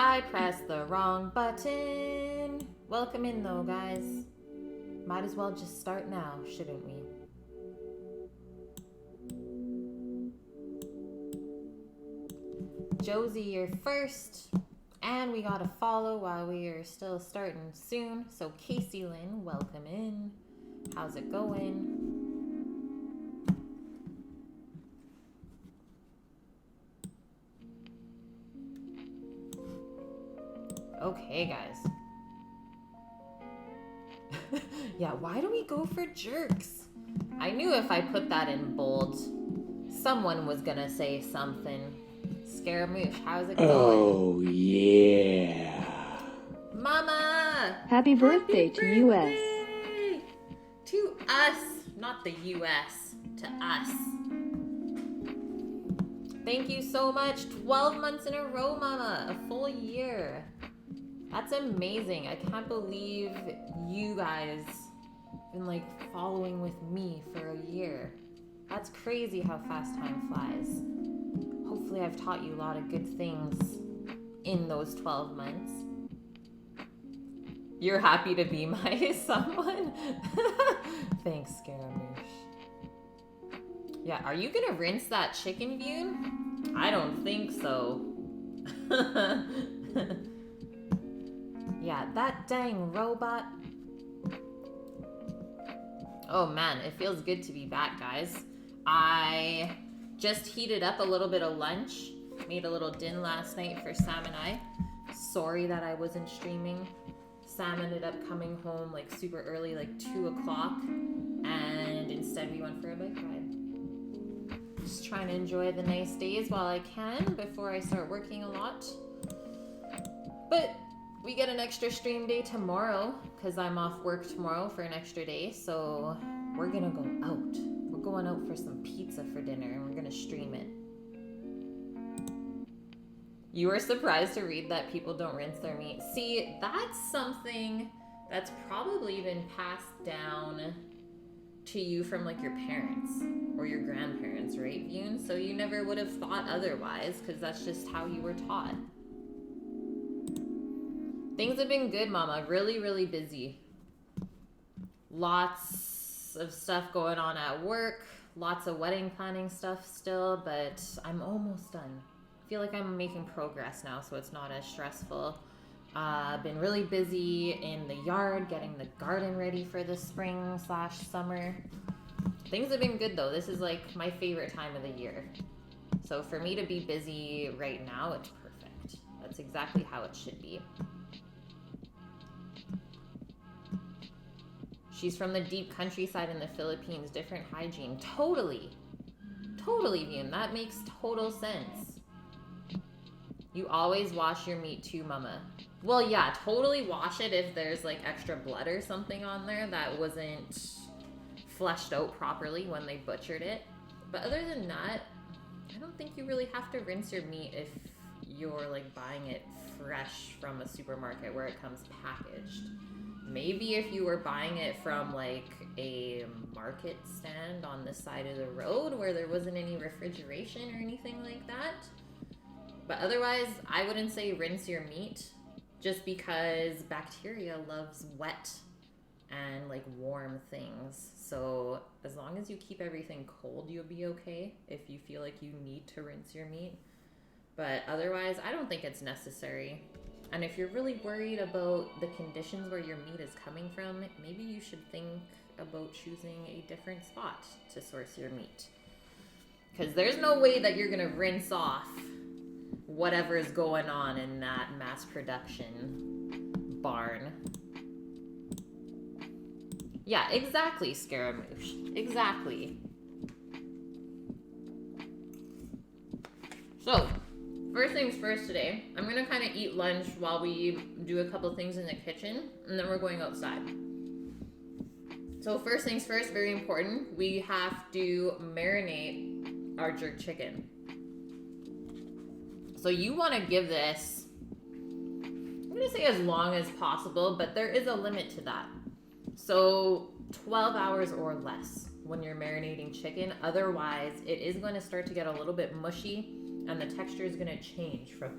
I pressed the wrong button. Welcome in though, guys. Might as well just start now, shouldn't we? Josie, you're first. And we got a follow while we are still starting soon. So Casey Lynn, welcome in. How's it going? Okay, guys. Yeah, why do we go for jerks? I knew if I put that in bold, someone was gonna say something. Scaramouche, how's it going? Oh, yeah. Mama! Happy birthday to US. To us, not the US, to us. Thank you so much. 12 months in a row, Mama. A full year. That's amazing. I can't believe you guys have been like following with me for a year. That's crazy how fast time flies. Hopefully I've taught you a lot of good things in those 12 months. You're happy to be my someone? Thanks, Scaramouche. Yeah, are you gonna rinse that chicken view? I don't think so. Yeah, that dang robot. Oh man, it feels good to be back, guys. I just heated up a little bit of lunch. Made a little din last night for Sam and I. Sorry that I wasn't streaming. Sam ended up coming home like super early, like 2 o'clock. And instead we went for a bike ride. Just trying to enjoy the nice days while I can before I start working a lot. But we get an extra stream day tomorrow because I'm off work tomorrow for an extra day. So we're gonna go out. We're going out for some pizza for dinner and we're gonna stream it. You were surprised to read that people don't rinse their meat. See, that's something that's probably been passed down to you from like your parents or your grandparents, right, Yoon? So you never would have thought otherwise because that's just how you were taught. Things have been good, Mama. Really, really busy. Lots of stuff going on at work. Lots of wedding planning stuff still, but I'm almost done. I feel like I'm making progress now, so it's not as stressful. Been really busy in the yard, getting the garden ready for the spring/summer. Things have been good though. This is like my favorite time of the year. So for me to be busy right now, it's perfect. That's exactly how it should be. She's from the deep countryside in the Philippines. Different hygiene. Totally. Totally, Vian. That makes total sense. You always wash your meat too, Mama. Well, yeah, totally wash it if there's like extra blood or something on there that wasn't fleshed out properly when they butchered it. But other than that, I don't think you really have to rinse your meat if you're like buying it fresh from a supermarket where it comes packaged. Maybe if you were buying it from like a market stand on the side of the road where there wasn't any refrigeration or anything like that. But otherwise, I wouldn't say rinse your meat just because bacteria loves wet and like warm things. So as long as you keep everything cold, you'll be okay if you feel like you need to rinse your meat. But otherwise, I don't think it's necessary. And if you're really worried about the conditions where your meat is coming from, maybe you should think about choosing a different spot to source your meat. Because there's no way that you're going to rinse off whatever is going on in that mass production barn. Yeah, exactly, Scaramouche. Exactly. So, first things first today, I'm going to kind of eat lunch while we do a couple things in the kitchen, and then we're going outside. So first things first, very important, we have to marinate our jerk chicken. So you want to give this, I'm going to say as long as possible, but there is a limit to that. So 12 hours or less when you're marinating chicken. Otherwise, it is going to start to get a little bit mushy and the texture is going to change from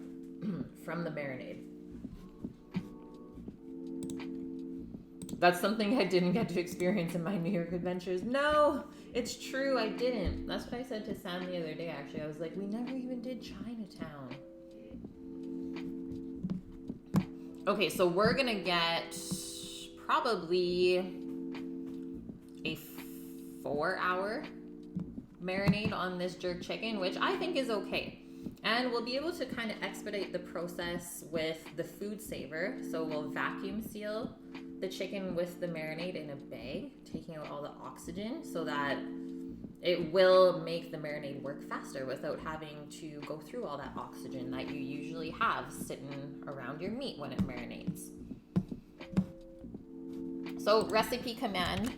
from the marinade. That's something I didn't get to experience in my New York adventures. No, it's true, I didn't. That's what I said to Sam the other day, actually. I was like, we never even did Chinatown. Okay, so we're gonna get probably a 4-hour marinade on this jerk chicken, which I think is okay. And we'll be able to kind of expedite the process with the food saver. So we'll vacuum seal the chicken with the marinade in a bag, taking out all the oxygen so that it will make the marinade work faster without having to go through all that oxygen that you usually have sitting around your meat when it marinates. So recipe command.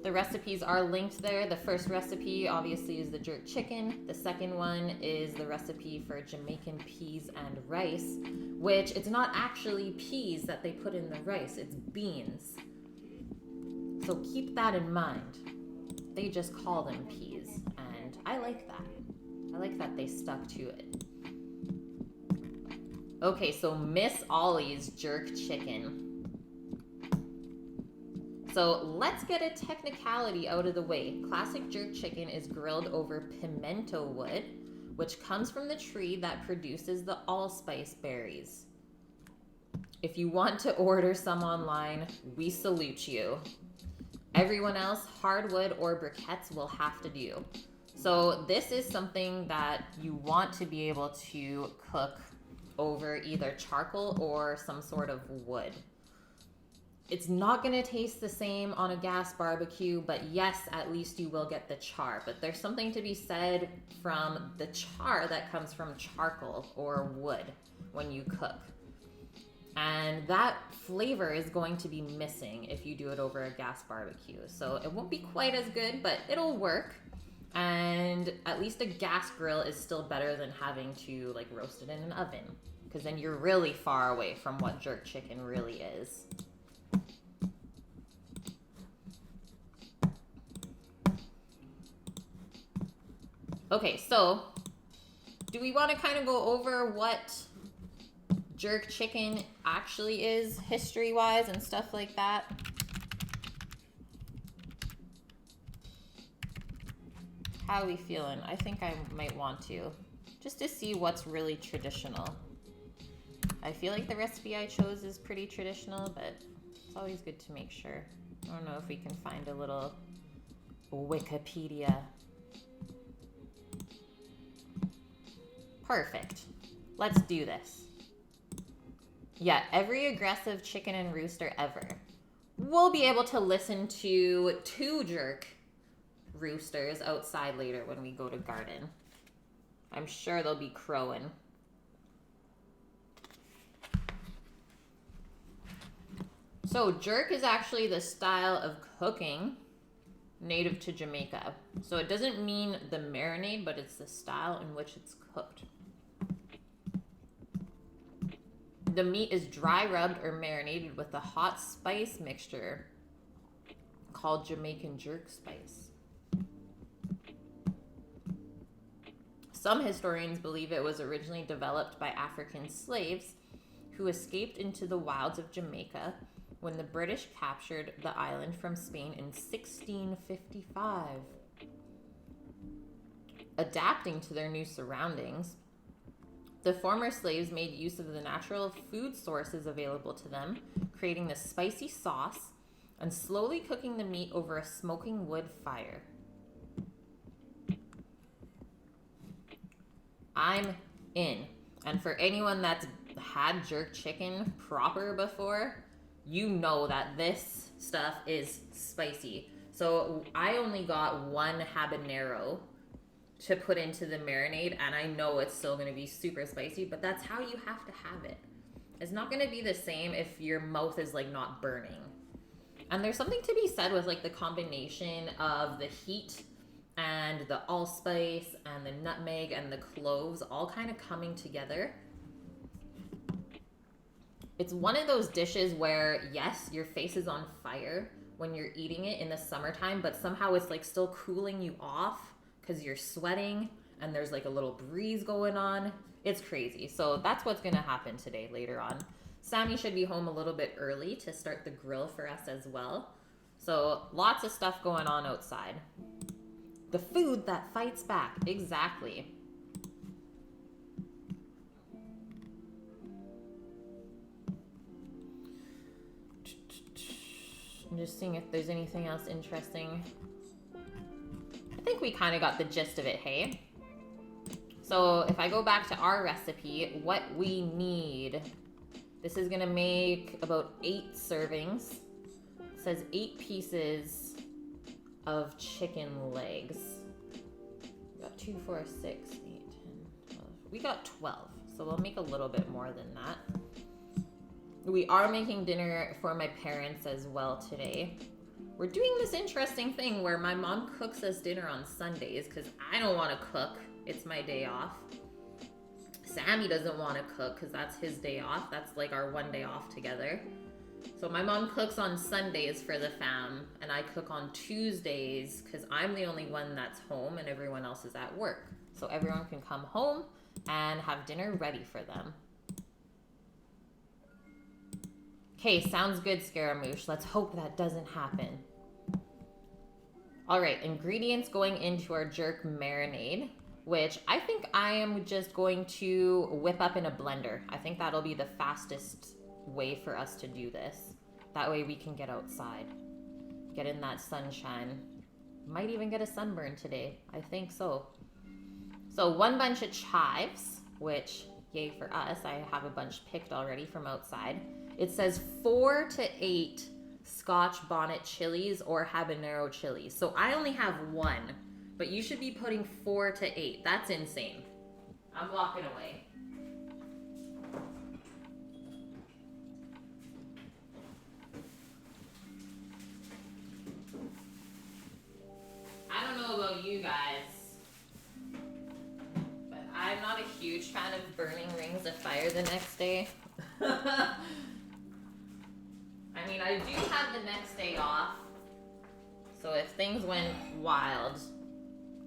The recipes are linked there. The first recipe obviously is the jerk chicken. The second one is the recipe for Jamaican peas and rice, which it's not actually peas that they put in the rice, it's beans. So keep that in mind. They just call them peas, and I like that. I like that they stuck to it. Okay, so Miss Ollie's jerk chicken. So let's get a technicality out of the way. Classic jerk chicken is grilled over pimento wood, which comes from the tree that produces the allspice berries. If you want to order some online, we salute you. Everyone else, hardwood or briquettes will have to do. So this is something that you want to be able to cook over either charcoal or some sort of wood. It's not going to taste the same on a gas barbecue, but yes, at least you will get the char. But there's something to be said from the char that comes from charcoal or wood when you cook. And that flavor is going to be missing if you do it over a gas barbecue. So it won't be quite as good, but it'll work. And at least a gas grill is still better than having to like roast it in an oven, because then you're really far away from what jerk chicken really is. Okay, so do we want to kind of go over what jerk chicken actually is history-wise and stuff like that? How are we feeling? I think I might want to, just to see what's really traditional. I feel like the recipe I chose is pretty traditional, but it's always good to make sure. I don't know if we can find a little Wikipedia. Perfect. Let's do this. Yeah, every aggressive chicken and rooster ever. We'll be able to listen to 2 jerk roosters outside later when we go to garden. I'm sure they'll be crowing. So jerk is actually the style of cooking native to Jamaica. So it doesn't mean the marinade, but it's the style in which it's cooked. The meat is dry rubbed or marinated with a hot spice mixture called Jamaican jerk spice. Some historians believe it was originally developed by African slaves who escaped into the wilds of Jamaica when the British captured the island from Spain in 1655. Adapting to their new surroundings, the former slaves made use of the natural food sources available to them, creating the spicy sauce and slowly cooking the meat over a smoking wood fire. I'm in. And for anyone that's had jerk chicken proper before, you know that this stuff is spicy. So I only got 1 habanero to put into the marinade, and I know it's still going to be super spicy, but that's how you have to have it. It's not going to be the same if your mouth is like not burning. And there's something to be said with like the combination of the heat and the allspice and the nutmeg and the cloves all kind of coming together. It's one of those dishes where, yes, your face is on fire when you're eating it in the summertime, but somehow it's like still cooling you off because you're sweating and there's like a little breeze going on. It's crazy. So that's what's going to happen today later on. Sammy should be home a little bit early to start the grill for us as well. So lots of stuff going on outside. The food that fights back. Exactly. I'm just seeing if there's anything else interesting. I think we kind of got the gist of it, hey? So if I go back to our recipe, what we need, this is gonna make about 8 servings. It says 8 pieces of chicken legs. We got 2, 4, 6, 8, 10, 12. We got 12, so we'll make a little bit more than that. We are making dinner for my parents as well today. We're doing this interesting thing where my mom cooks us dinner on Sundays because I don't want to cook. It's my day off. Sammy doesn't want to cook because that's his day off. That's like our one day off together. So my mom cooks on Sundays for the fam, and I cook on Tuesdays because I'm the only one that's home and everyone else is at work. So everyone can come home and have dinner ready for them. Okay, sounds good, Scaramouche. Let's hope that doesn't happen. All right, ingredients going into our jerk marinade, which I think I am just going to whip up in a blender. I think that'll be the fastest way for us to do this. That way we can get outside, get in that sunshine. Might even get a sunburn today. I think so. So 1 bunch of chives, which yay for us. I have a bunch picked already from outside. It says 4 to 8 Scotch bonnet chilies or habanero chilies. So I only have 1, but you should be putting 4 to 8. That's insane. I'm walking away. I don't know about you guys, but I'm not a huge fan of burning rings of fire the next day. I mean, I do have the next day off, so if things went wild,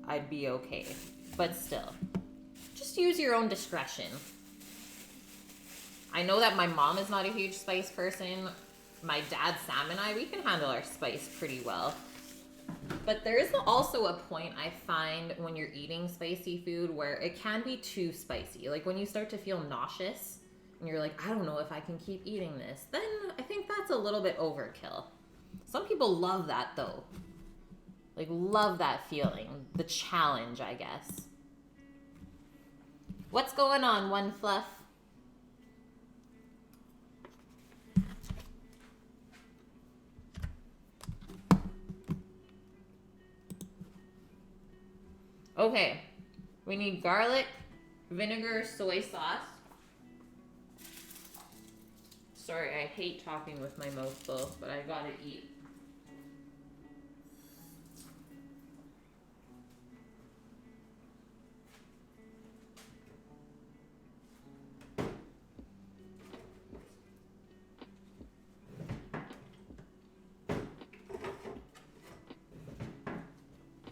I'd be okay. But still, just use your own discretion. I know that my mom is not a huge spice person. My dad, Sam, and we can handle our spice pretty well. But there is also a point I find when you're eating spicy food where it can be too spicy. Like when you start to feel nauseous, and you're like, I don't know if I can keep eating this, then I think that's a little bit overkill. Some people love that though. Like, love that feeling. The challenge, I guess. What's going on, One Fluff? Okay, we need garlic, vinegar, soy sauce. Sorry, I hate talking with my mouth full, but I gotta eat.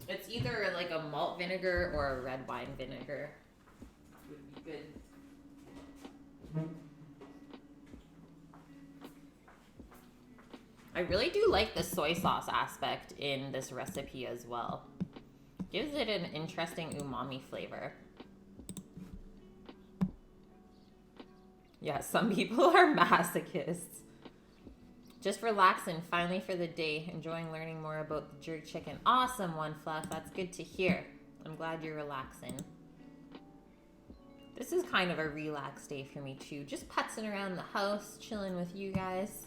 It's either like a malt vinegar or a red wine vinegar. Would be good. I really do like the soy sauce aspect in this recipe as well. Gives it an interesting umami flavor. Yeah, some people are masochists. Just relaxing, finally for the day. Enjoying learning more about the jerk chicken. Awesome, One Fluff. That's good to hear. I'm glad you're relaxing. This is kind of a relaxed day for me too. Just putzing around the house, chilling with you guys.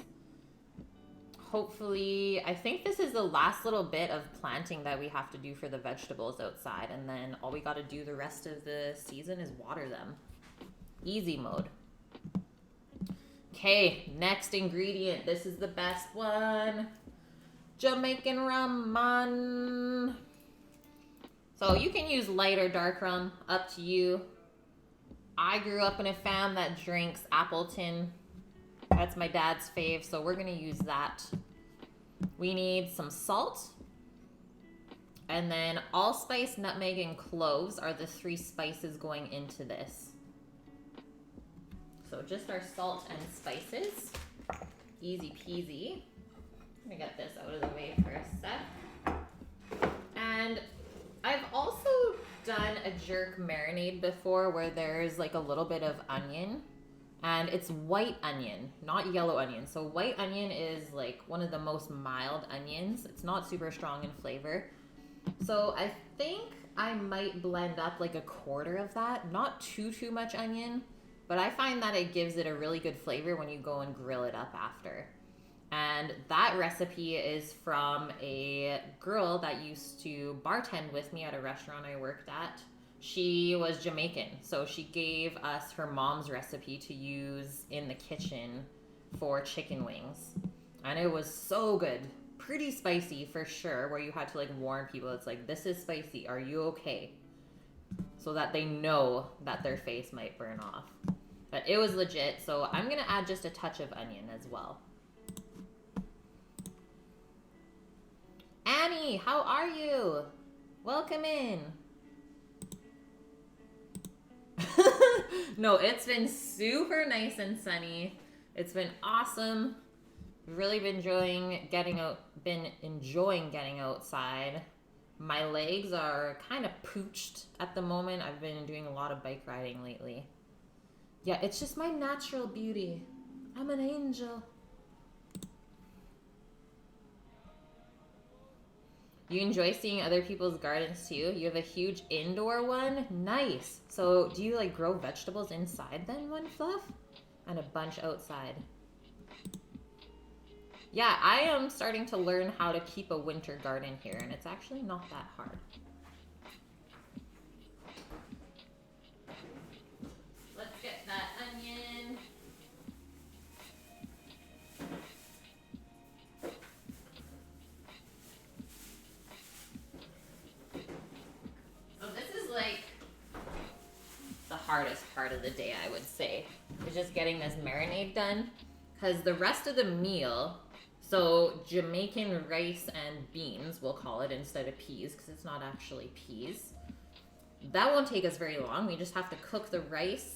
Hopefully, I think this is the last little bit of planting that we have to do for the vegetables outside. And then all we got to do the rest of the season is water them. Easy mode. Okay, next ingredient. This is the best one. Jamaican rum, man. So you can use light or dark rum, up to you. I grew up in a fam that drinks Appleton. That's my dad's fave, so we're gonna use that. We need some salt, And then allspice, nutmeg, and cloves are the 3 spices going into this. So just our salt and spices. Easy peasy. Let me get this out of the way for a sec. And I've also done a jerk marinade before where there's like a little bit of onion. And it's white onion, not yellow onion. So white onion is like one of the most mild onions. It's not super strong in flavor. So I think I might blend up like a quarter of that. Not too much onion, but I find that it gives it a really good flavor when you go and grill it up after. And that recipe is from a girl that used to bartend with me at a restaurant I worked at. She was Jamaican, so she gave us her mom's recipe to use in the kitchen for chicken wings. And it was so good. Pretty spicy for sure, where you had to like warn people. It's like, this is spicy, are you okay? So that they know that their face might burn off. But it was legit, so I'm gonna add just a touch of onion as well. Annie, how are you? Welcome in. No, it's been super nice and sunny. It's been awesome. Really been enjoying getting outside. My legs are kind of pooched at the moment. I've been doing a lot of bike riding lately. Yeah, it's just my natural beauty. I'm an angel. You enjoy seeing other people's gardens too? You have a huge indoor one? Nice. So do you like grow vegetables inside then, One Fluff? And a bunch outside? Yeah, I am starting to learn how to keep a winter garden here, and it's actually not that hard. Let's get that onion. So this is like the hardest part of the day, I would say, is just getting this marinade done, because the rest of the meal, so Jamaican rice and beans, we'll call it, instead of peas, because it's not actually peas. That won't take us very long. We just have to cook the rice,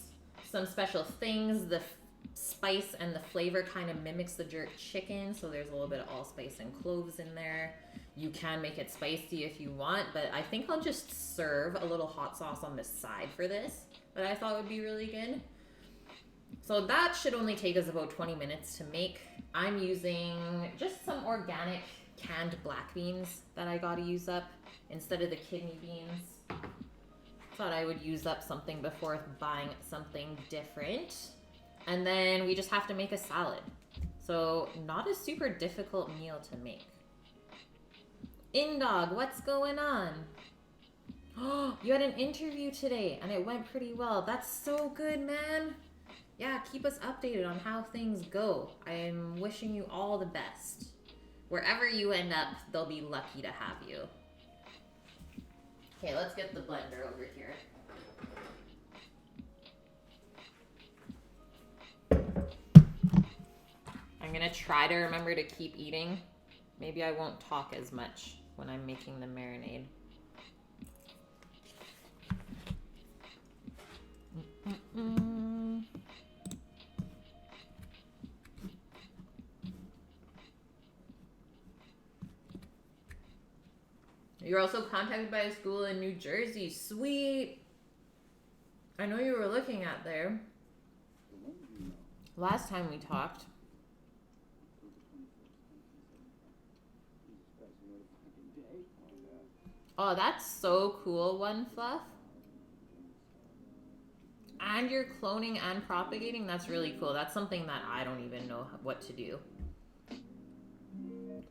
some special things. The spice and the flavor kind of mimics the jerk chicken, so there's a little bit of allspice and cloves in there. You can make it spicy if you want, but I think I'll just serve a little hot sauce on the side for this that I thought would be really good. So that should only take us about 20 minutes to make. I'm using just some organic canned black beans that I got to use up instead of the kidney beans. Thought I would use up something before buying something different. And then we just have to make a salad. So not a super difficult meal to make. Indog, what's going on? Oh, you had an interview today and it went pretty well. That's so good, man. Yeah, keep us updated on how things go. I'm wishing you all the best. Wherever you end up, they'll be lucky to have you. Okay, let's get the blender over here. I'm gonna try to remember to keep eating. Maybe I won't talk as much when I'm making the marinade. You're also contacted by a school in New Jersey. Sweet. I know you were looking at there. Last time we talked. Oh, that's so cool, One Fluff. And you're cloning and propagating? That's really cool. That's something that I don't even know what to do.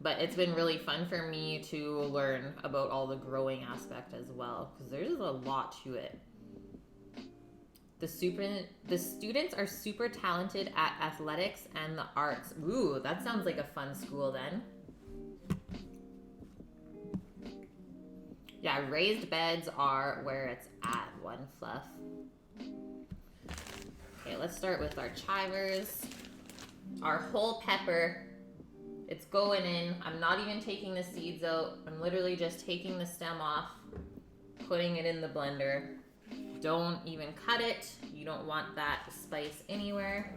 But it's been really fun for me to learn about all the growing aspect as well, because there's a lot to it. The students are super talented at athletics and the arts. Ooh, that sounds like a fun school then. Yeah, raised beds are where it's at, One Fluff. Okay, let's start with our chivers. Our whole pepper It's going in. I'm not even taking the seeds out. I'm literally just taking the stem off, putting it in the blender. Don't even cut it. You don't want that spice anywhere.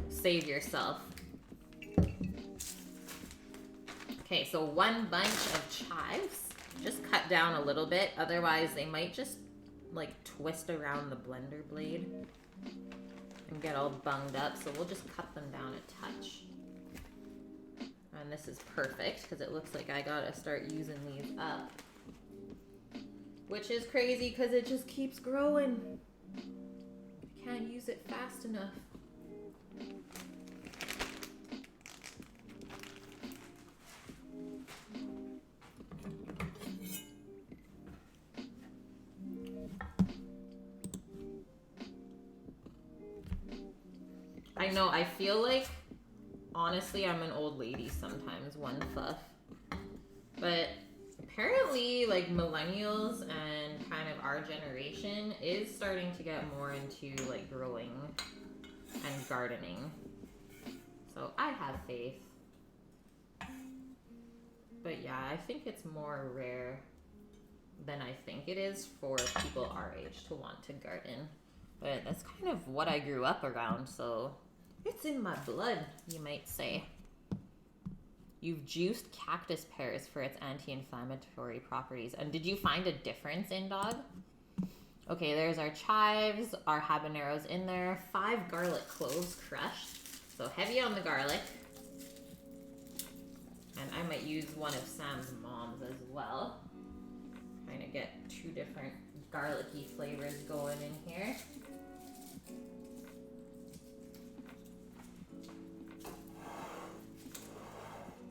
Save yourself. Okay, so 1 bunch of chives. Just cut down a little bit, otherwise they might just like twist around the blender blade and get all bunged up, so we'll just cut them down a touch. And this is perfect because it looks like I gotta start using these up. Which is crazy because it just keeps growing. Can't use it fast enough. I know, I feel like, honestly, I'm an old lady sometimes, one fuff. But apparently, like, millennials and kind of our generation is starting to get more into, like, growing and gardening. So I have faith. But yeah, I think it's more rare than I think it is for people our age to want to garden. But that's kind of what I grew up around, so it's in my blood, you might say. You've juiced cactus pears for its anti-inflammatory properties. And did you find a difference in dog? Okay, there's our chives, our habaneros in there, 5 garlic cloves crushed. So heavy on the garlic. And I might use one of Sam's mom's as well. Trying to get 2 different garlicky flavors going in here.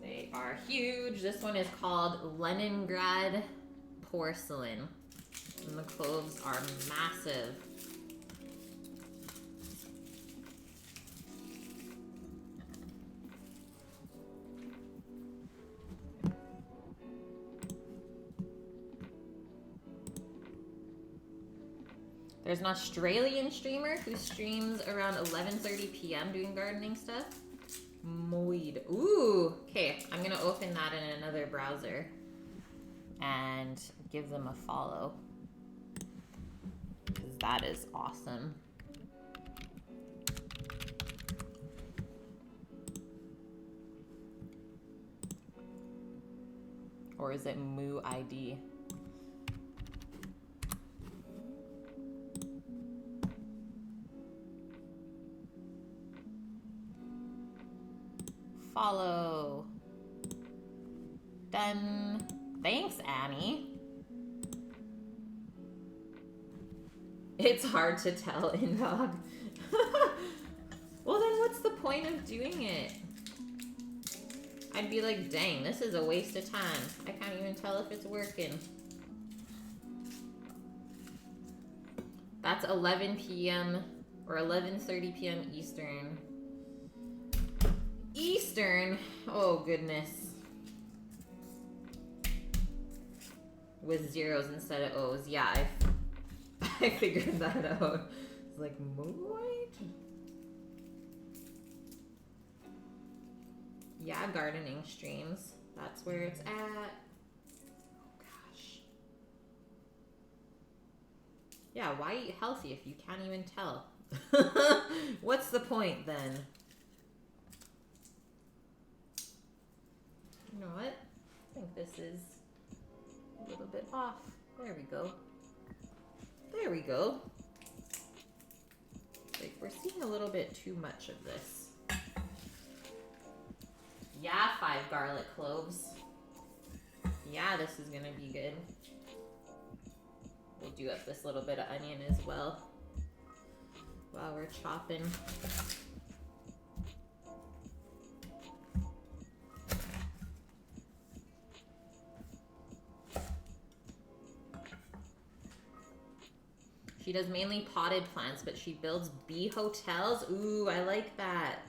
They are huge. This one is called Leningrad Porcelain. And the cloves are massive. There's an Australian streamer who streams around 11:30 p.m. doing gardening stuff. Moid. Ooh, okay. I'm gonna open that in another browser and give them a follow. Because that is awesome. Or is it Moo ID? Follow. Done. Thanks, Annie. It's hard to tell in dog. Well, then what's the point of doing it? I'd be like, dang, this is a waste of time. I can't even tell if it's working. That's 11 p.m. or 11:30 p.m. Eastern. Eastern? Oh, goodness. With zeros instead of O's. Yeah, I figured that out. It's like, moid? Yeah, gardening streams. That's where it's at. Oh, gosh. Yeah, why eat healthy if you can't even tell? What's the point then? You know what? I think this is a little bit off. There we go. There we go. Like, we're seeing a little bit too much of this. Yeah, 5 garlic cloves. Yeah, this is gonna be good. We'll do up this little bit of onion as well while we're chopping. She does mainly potted plants, but she builds bee hotels. Ooh, I like that.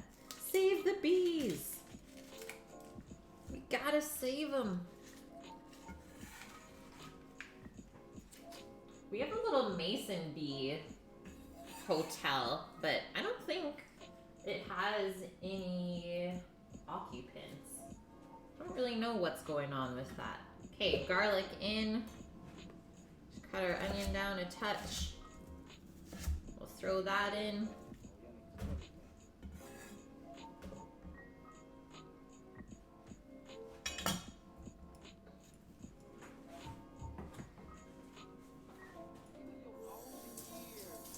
Save the bees. We gotta save them. We have a little mason bee hotel, but I don't think it has any occupants. I don't really know what's going on with that. Okay, garlic in. Cut our onion down a touch. We'll throw that in. I'm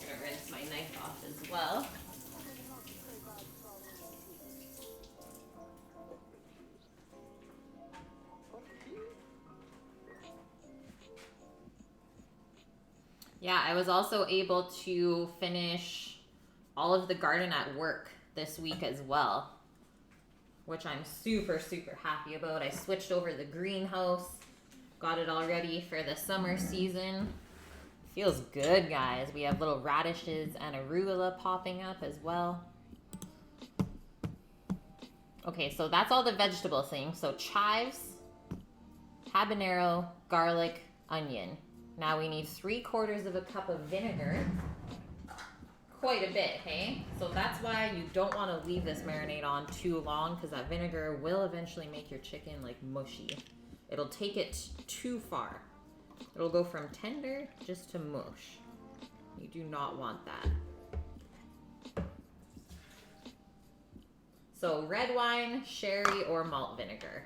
gonna rinse my knife off as well. Yeah, I was also able to finish all of the garden at work this week as well, which I'm super, super happy about. I switched over the greenhouse, got it all ready for the summer season. Feels good, guys. We have little radishes and arugula popping up as well. Okay, so that's all the vegetable things. So chives, habanero, garlic, onion. Now we need 3/4 of a cup of vinegar. Quite a bit, hey? So that's why you don't want to leave this marinade on too long, because that vinegar will eventually make your chicken like mushy. It'll take it too far. It'll go from tender just to mush. You do not want that. So red wine, sherry, or malt vinegar.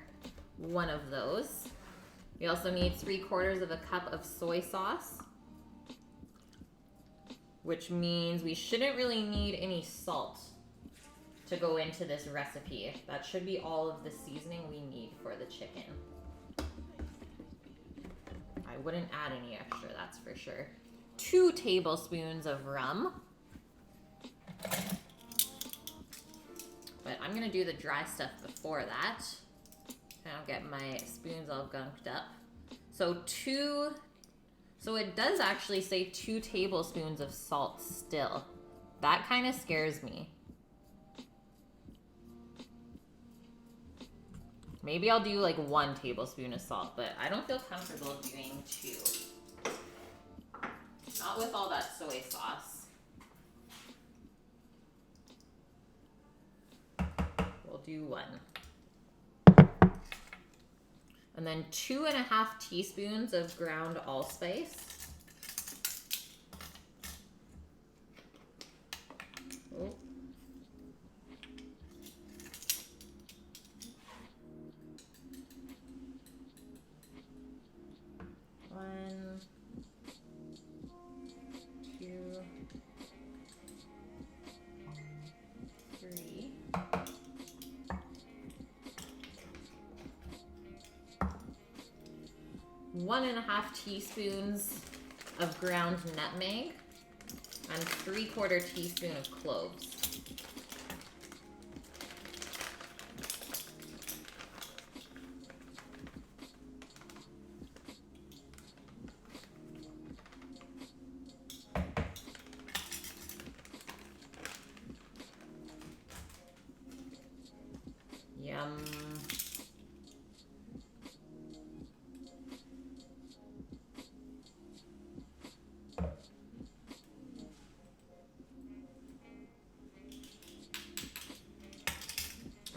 One of those. We also need 3/4 of a cup of soy sauce, which means we shouldn't really need any salt to go into this recipe. That should be all of the seasoning we need for the chicken. I wouldn't add any extra, that's for sure. 2 tablespoons of rum. But I'm gonna do the dry stuff before that. I don't get my spoons all gunked up. So it does actually say 2 tablespoons of salt still. That kind of scares me. Maybe I'll do like 1 tablespoon of salt, but I don't feel comfortable doing 2. Not with all that soy sauce. We'll do 1. And then 2.5 teaspoons of ground allspice. Oh. One, 2, 3. One and a half teaspoons of ground nutmeg and 3/4 teaspoon of cloves. Yum.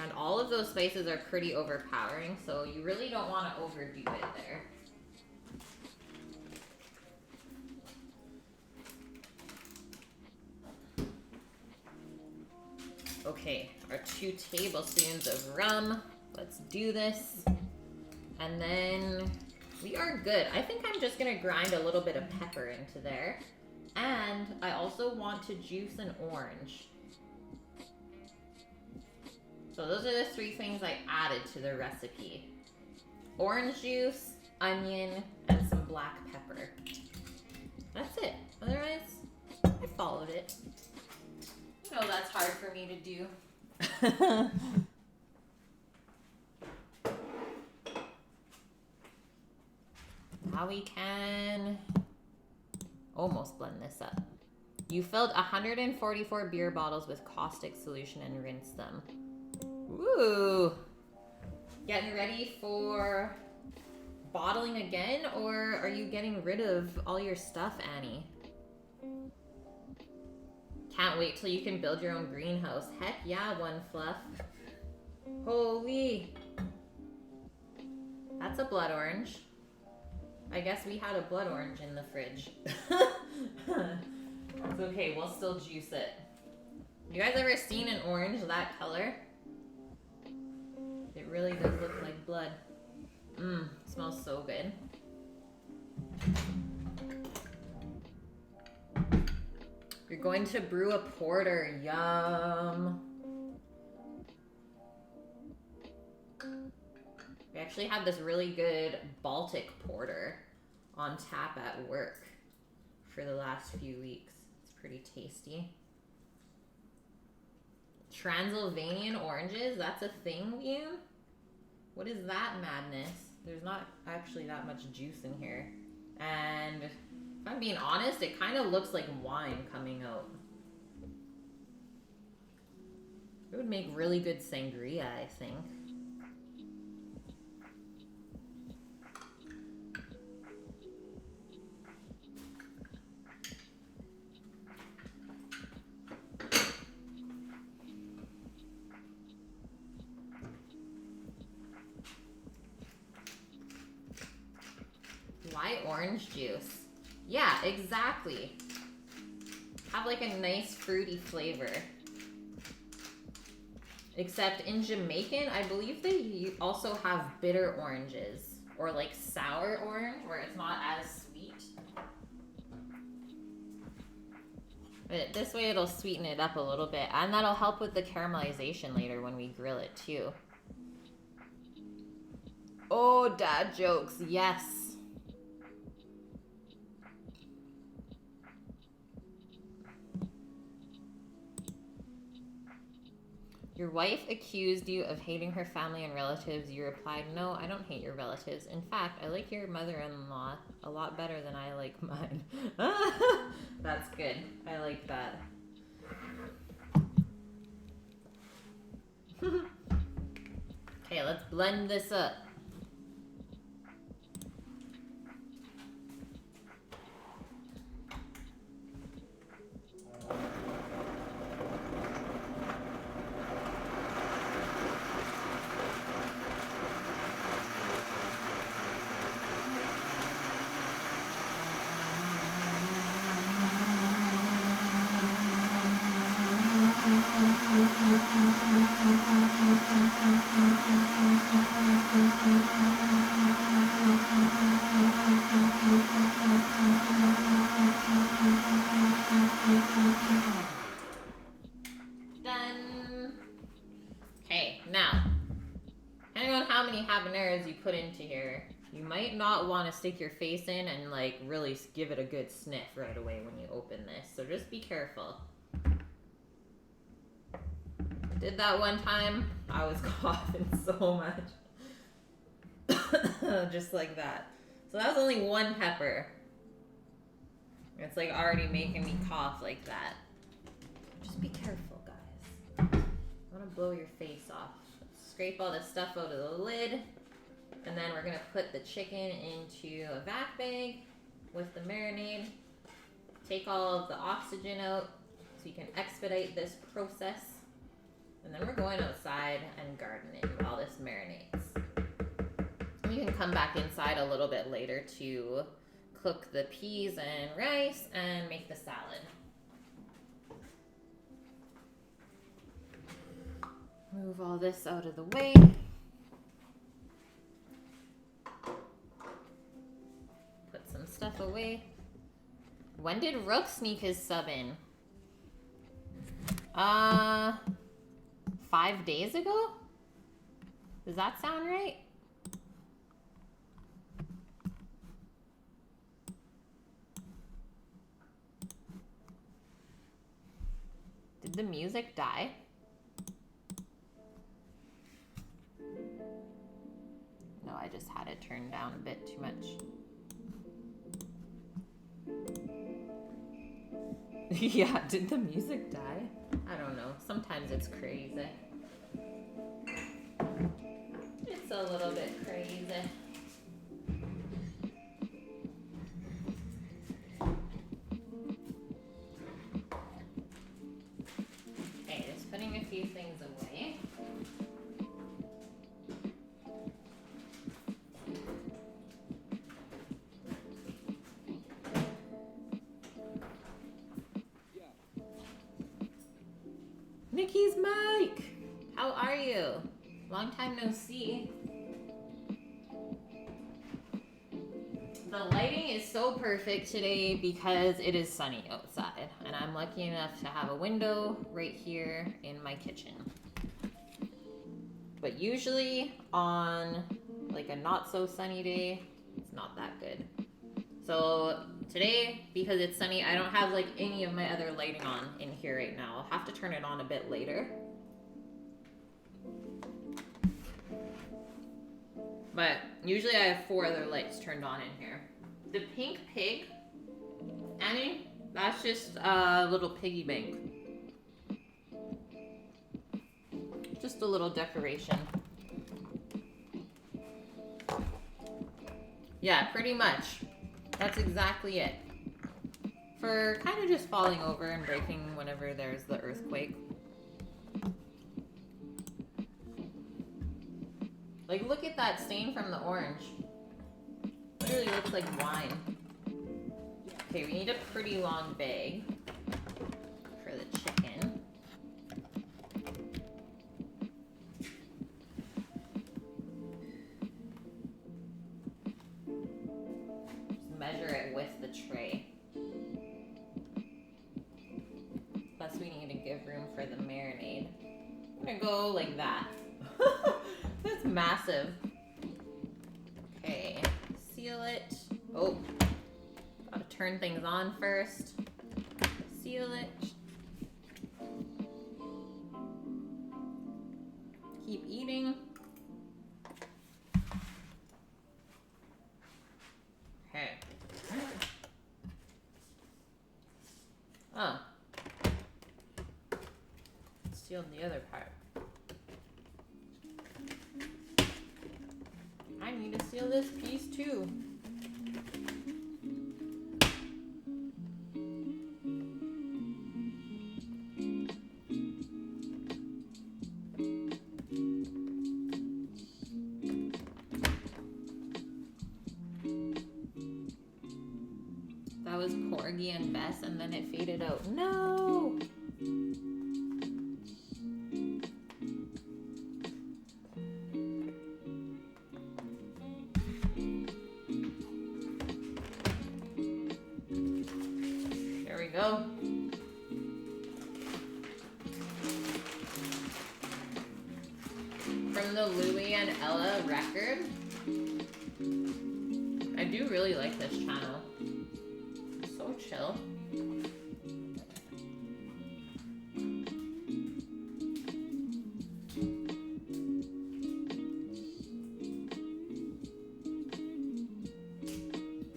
And all of those spices are pretty overpowering, so you really don't want to overdo it there. Okay, our 2 tablespoons of rum. Let's do this. And then we are good. I think I'm just gonna grind a little bit of pepper into there. And I also want to juice an orange. So those are the 3 things I added to the recipe. Orange juice, onion, and some black pepper. That's it. Otherwise, I followed it. You know that's hard for me to do. Now we can almost blend this up. You filled 144 beer bottles with caustic solution and rinsed them. Ooh. Getting ready for bottling again, or are you getting rid of all your stuff, Annie? Can't wait till you can build your own greenhouse. Heck yeah, One Fluff. Holy. That's a blood orange. I guess we had a blood orange in the fridge. It's okay, we'll still juice it. You guys ever seen an orange that color? It really does look like blood. Mmm, smells so good. You're going to brew a porter, yum. We actually had this really good Baltic porter on tap at work for the last few weeks. It's pretty tasty. Transylvanian oranges, that's a thing, you? What is that madness? There's not actually that much juice in here. And if I'm being honest, it kind of looks like wine coming out. It would make really good sangria, I think. Why orange juice? Yeah, exactly. Have like a nice fruity flavor. Except in Jamaican, I believe they also have bitter oranges. Or like sour orange, where it's not as sweet. But this way it'll sweeten it up a little bit. And that'll help with the caramelization later when we grill it too. Oh, dad jokes, yes. Your wife accused you of hating her family and relatives. You replied, no, I don't hate your relatives. In fact, I like your mother-in-law a lot better than I like mine. That's good. I like that. Okay, let's blend this up. Done. Okay, now, depending on how many habaneros you put into here, you might not want to stick your face in and like really give it a good sniff right away when you open this. So just be careful. Did that one time, I was coughing so much. Just like that. So that was only one pepper. It's like already making me cough like that. Just be careful, guys. I want to blow your face off. Scrape all this stuff out of the lid. And then we're going to put the chicken into a vac bag with the marinade. Take all of the oxygen out so you can expedite this process. And then we're going outside and gardening while this marinates. And you can come back inside a little bit later to cook the peas and rice and make the salad. Move all this out of the way. Put some stuff away. When did Rook sneak his sub in? 5 days ago? Does that sound right? Did the music die? No, I just had it turned down a bit too much. Yeah, did the music die? I don't know. Sometimes it's crazy. It's a little bit crazy. Okay, just putting a few things away. Yankees Mike! How are you? Long time no see. The lighting is so perfect today because it is sunny outside, and I'm lucky enough to have a window right here in my kitchen. But usually on like a not so sunny day, it's not that good. So today, because it's sunny, I don't have like any of my other lighting on in here right now. I'll have to turn it on a bit later. But usually I have 4 other lights turned on in here. The pink pig, Annie, that's just a little piggy bank. Just a little decoration. Yeah, pretty much. That's exactly it. For kind of just falling over and breaking whenever there's the earthquake. Like, look at that stain from the orange. Literally looks like wine. Okay, we need a pretty long bag for the chicken. Just measure it with the tray. Plus we need to give room for the marinade. I'm gonna go like that. That's massive. Okay, seal it. Oh, gotta turn things on first. Seal it. Keep eating. Okay. Oh. Sealed the other part. I need to seal this piece too. That was Porgy and Bess, and then it faded out. No! Go. From the Louie and Ella record. I do really like this channel. It's so chill.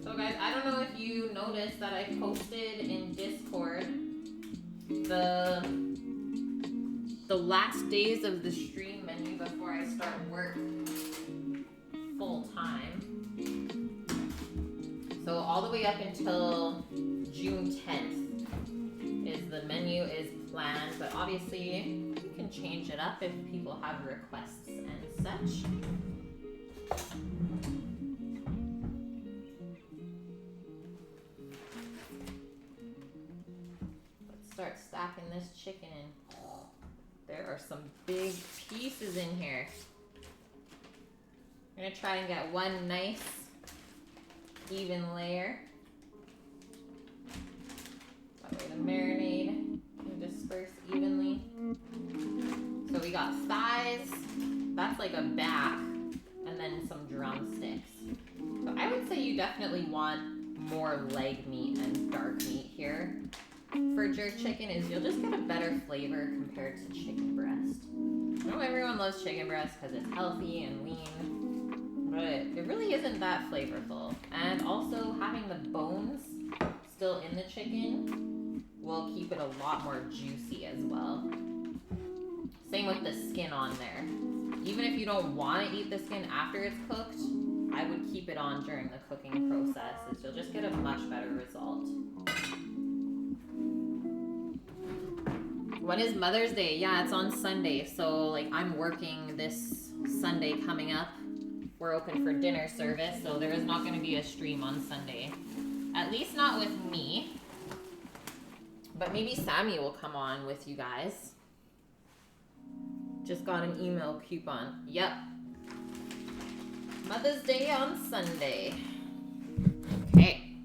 So guys, I don't know if you noticed that I posted in Discord the last days of the stream menu before I start work full time. So all the way up until June 10th is the menu is planned, but obviously you can change it up if people have requests and such. Start stacking this chicken in. Oh, there are some big pieces in here. I'm gonna try and get one nice even layer. That way the marinade can disperse evenly. So we got thighs, that's like a back, and then some drumsticks. So I would say you definitely want more leg meat and dark meat here. For jerk chicken is you'll just get a better flavor compared to chicken breast. I know everyone loves chicken breast because it's healthy and lean, but it really isn't that flavorful. And also having the bones still in the chicken will keep it a lot more juicy as well. Same with the skin on there. Even if you don't want to eat the skin after it's cooked, I would keep it on during the cooking process, as you'll just get a much better result. When is Mother's Day? Yeah, it's on Sunday. So like I'm working this Sunday coming up. We're open for dinner service, so there is not going to be a stream on Sunday. At least not with me. But maybe Sammy will come on with you guys. Just got an email coupon. Yep. Mother's Day on Sunday. Okay.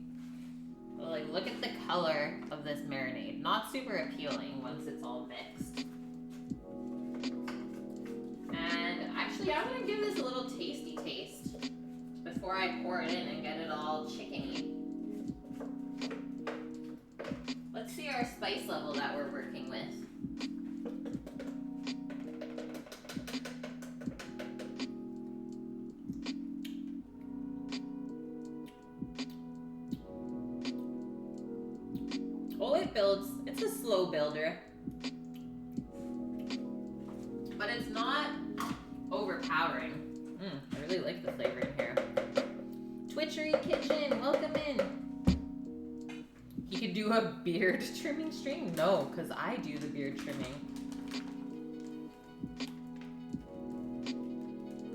Well, like, look at the color of this marinade. Not super appealing once it's all mixed. And actually, I'm gonna give this a little tasty taste before I pour it in and get it all chickeny. Let's see our spice level that we're working with. Oh, it builds. It's a slow builder. But it's not overpowering. I really like the flavor in here. Twitchery Kitchen, welcome in. He could do a beard trimming stream? No, because I do the beard trimming.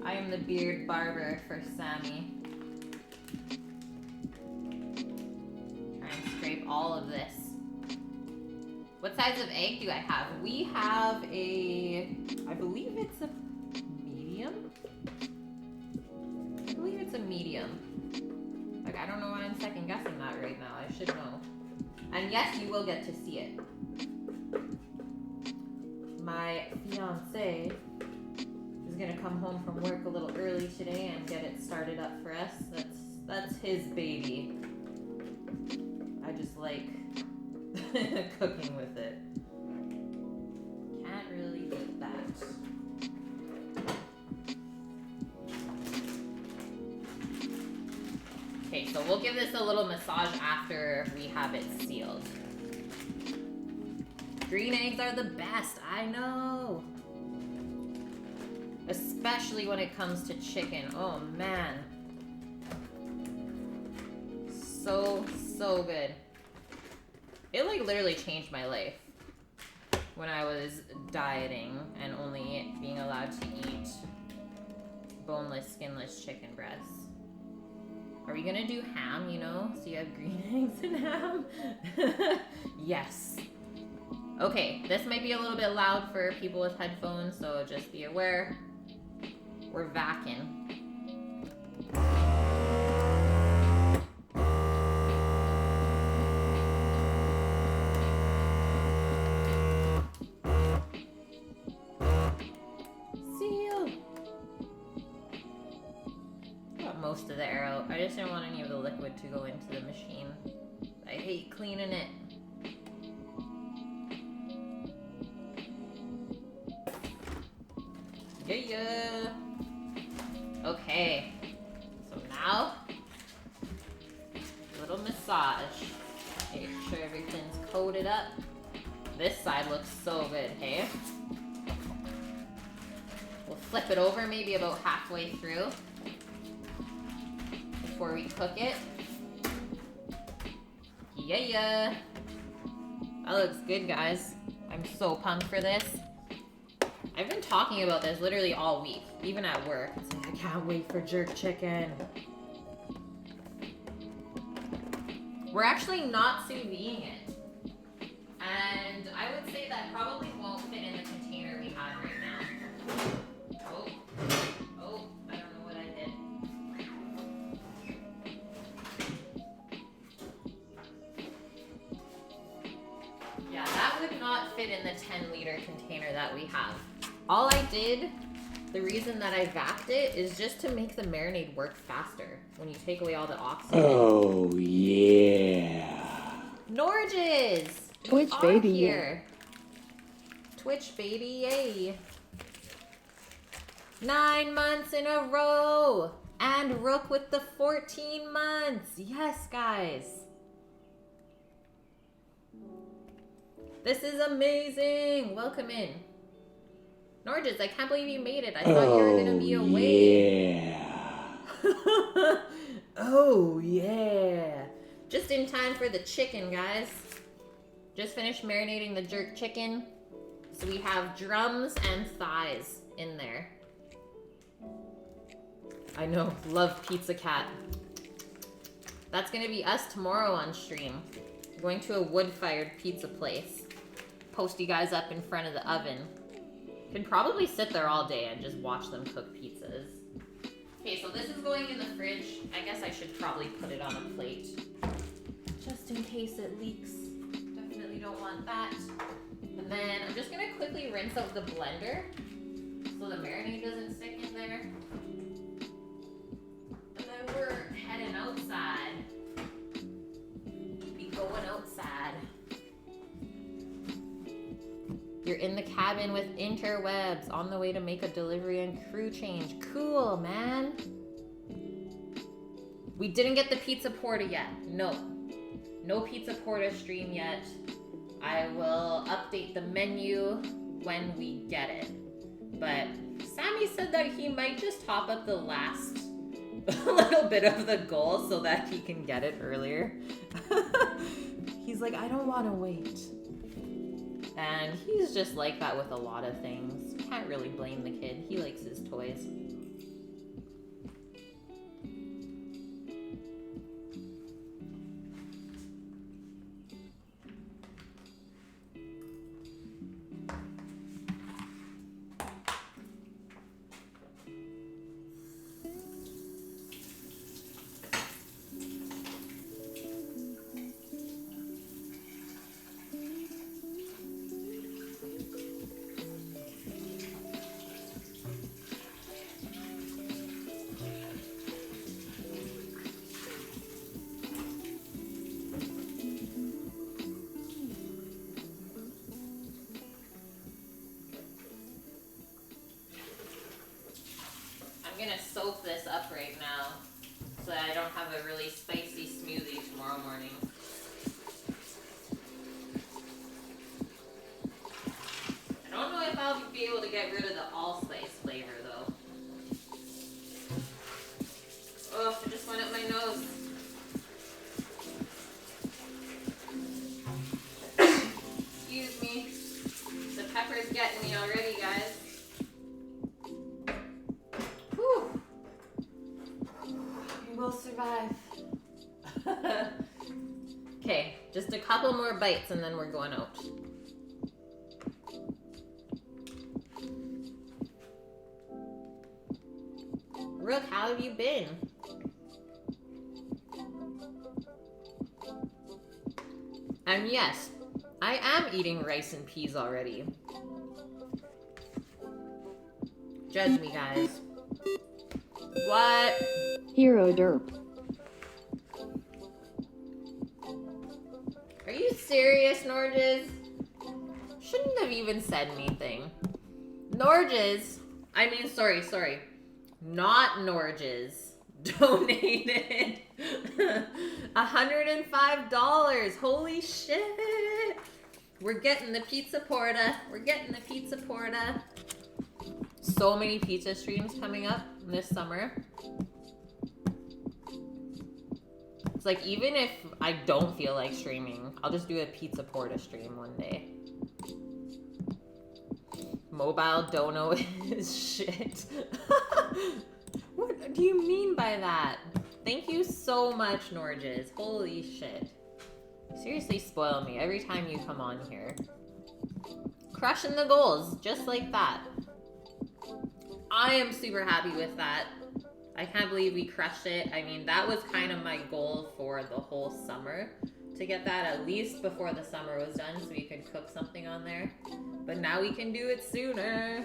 I am the beard barber for Sammy. Try and scrape all of this. What size of egg do I have? We have a, I believe it's a medium. I believe it's a medium. Like, I don't know why I'm second guessing that right now. I should know. And yes, you will get to see it. My fiance is gonna come home from work a little early today and get it started up for us. That's his baby. I just like cooking with it. Can't really beat that. Okay, so we'll give this a little massage after we have it sealed. Green eggs are the best, I know. Especially when it comes to chicken. Oh man. So good. It like literally changed my life when I was dieting and only being allowed to eat boneless, skinless chicken breasts. Are we gonna do ham, you know? So you have green eggs and ham? Yes. Okay, this might be a little bit loud for people with headphones, so just be aware. We're vacuuming. Most of the air out. I just didn't want any of the liquid to go into the machine. I hate cleaning it. Yeah. Okay. So now, little massage. Make sure everything's coated up. This side looks so good, hey? We'll flip it over maybe about halfway through before we cook it. Yeah. That looks good, guys. I'm so pumped for this. I've been talking about this literally all week, even at work. It's like, I can't wait for jerk chicken. We're actually not sous videing it. And I would say that probably won't fit in the container we have right now. Oh, I don't know what I did. Yeah, that would not fit in the 10-liter container that we have. All I did, the reason that I vapped it is just to make the marinade work faster when you take away all the oxygen. Oh, yeah. Norges! Twitch baby, here. Twitch baby, yay. 9 months in a row. And Rook with the 14 months. Yes, guys. This is amazing. Welcome in. Norges, I can't believe you made it. I thought you were going to be away. Yeah. Oh, yeah. Just in time for the chicken, guys. Just finished marinating the jerk chicken. So we have drums and thighs in there. I know, love Pizza Cat. That's gonna be us tomorrow on stream. We're going to a wood-fired pizza place. Post you guys up in front of the oven. Can probably sit there all day and just watch them cook pizzas. Okay, so this is going in the fridge. I guess I should probably put it on a plate. Just in case it leaks. Definitely don't want that. And then I'm just gonna quickly rinse out the blender so the marinade doesn't stick in there. And then we're heading outside. Be going outside. You're in the cabin with interwebs on the way to make a delivery and crew change. Cool, man. We didn't get the pizza porta yet. No. No pizza porta stream yet. I will update the menu when we get it. But Sammy said that he might just top up the last little bit of the goal so that he can get it earlier. He's like, I don't want to wait. And he's just like that with a lot of things. Can't really blame the kid. He likes his toys. I'm gonna soak this up right now so that I don't have a really spicy smoothie tomorrow morning. I don't know if I'll be able to get rid of the allspice flavor though. Oh, it just went up my nose. Excuse me. The pepper's getting me already, guys. We'll survive. Okay, just a couple more bites and then we're going out. Rook, how have you been? And yes, I am eating rice and peas already. Judge me, guys. What? Hero derp. Are you serious, Norges? Shouldn't have even said anything. Norges, sorry. Not Norges donated $105. Holy shit. We're getting the pizza porta. So many pizza streams coming up this summer. It's like, even if I don't feel like streaming, I'll just do a pizza porta stream one day. Mobile dono is shit. What do you mean by that? Thank you so much, Norges. Holy shit. Seriously spoil me every time you come on here. Crushing the goals, just like that. I am super happy with that. I can't believe we crushed it. I mean, that was kind of my goal for the whole summer, to get that at least before the summer was done so we could cook something on there. But now we can do it sooner.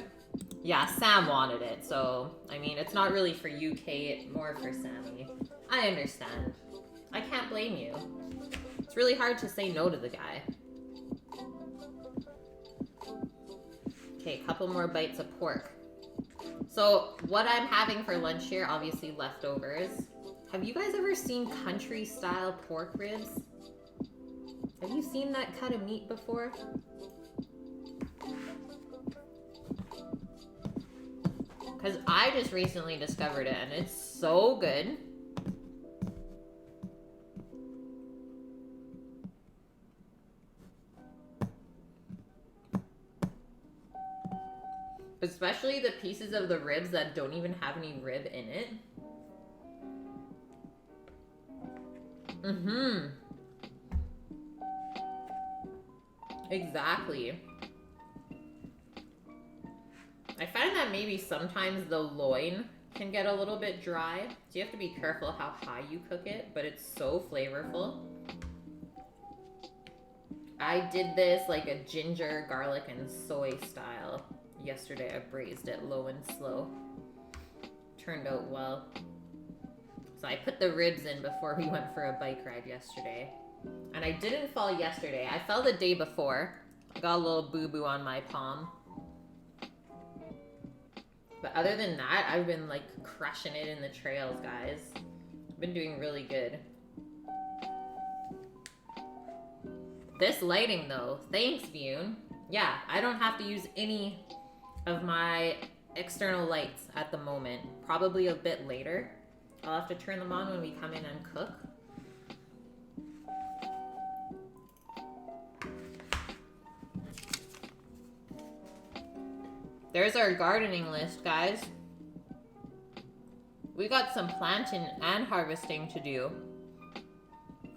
Yeah, Sam wanted it, so, I mean, it's not really for you, Kate, more for Sammy. I understand. I can't blame you. It's really hard to say no to the guy. Okay, a couple more bites of pork. So, what I'm having for lunch here, obviously leftovers. Have you guys ever seen country-style pork ribs? Have you seen that cut of meat before? Because I just recently discovered it, and it's so good. Especially the pieces of the ribs that don't even have any rib in it. Mm-hmm. Exactly. I find that maybe sometimes the loin can get a little bit dry. So you have to be careful how high you cook it, but it's so flavorful. I did this like a ginger, garlic, and soy style. Yesterday I braised it low and slow. Turned out well. So I put the ribs in before we went for a bike ride yesterday. And I didn't fall yesterday. I fell the day before. I got a little boo-boo on my palm. But other than that, I've been like crushing it in the trails, guys. I've been doing really good. This lighting though, thanks Bune. Yeah, I don't have to use any of my external lights at the moment. Probably a bit later. I'll have to turn them on when we come in and cook. There's our gardening list, guys. We got some planting and harvesting to do.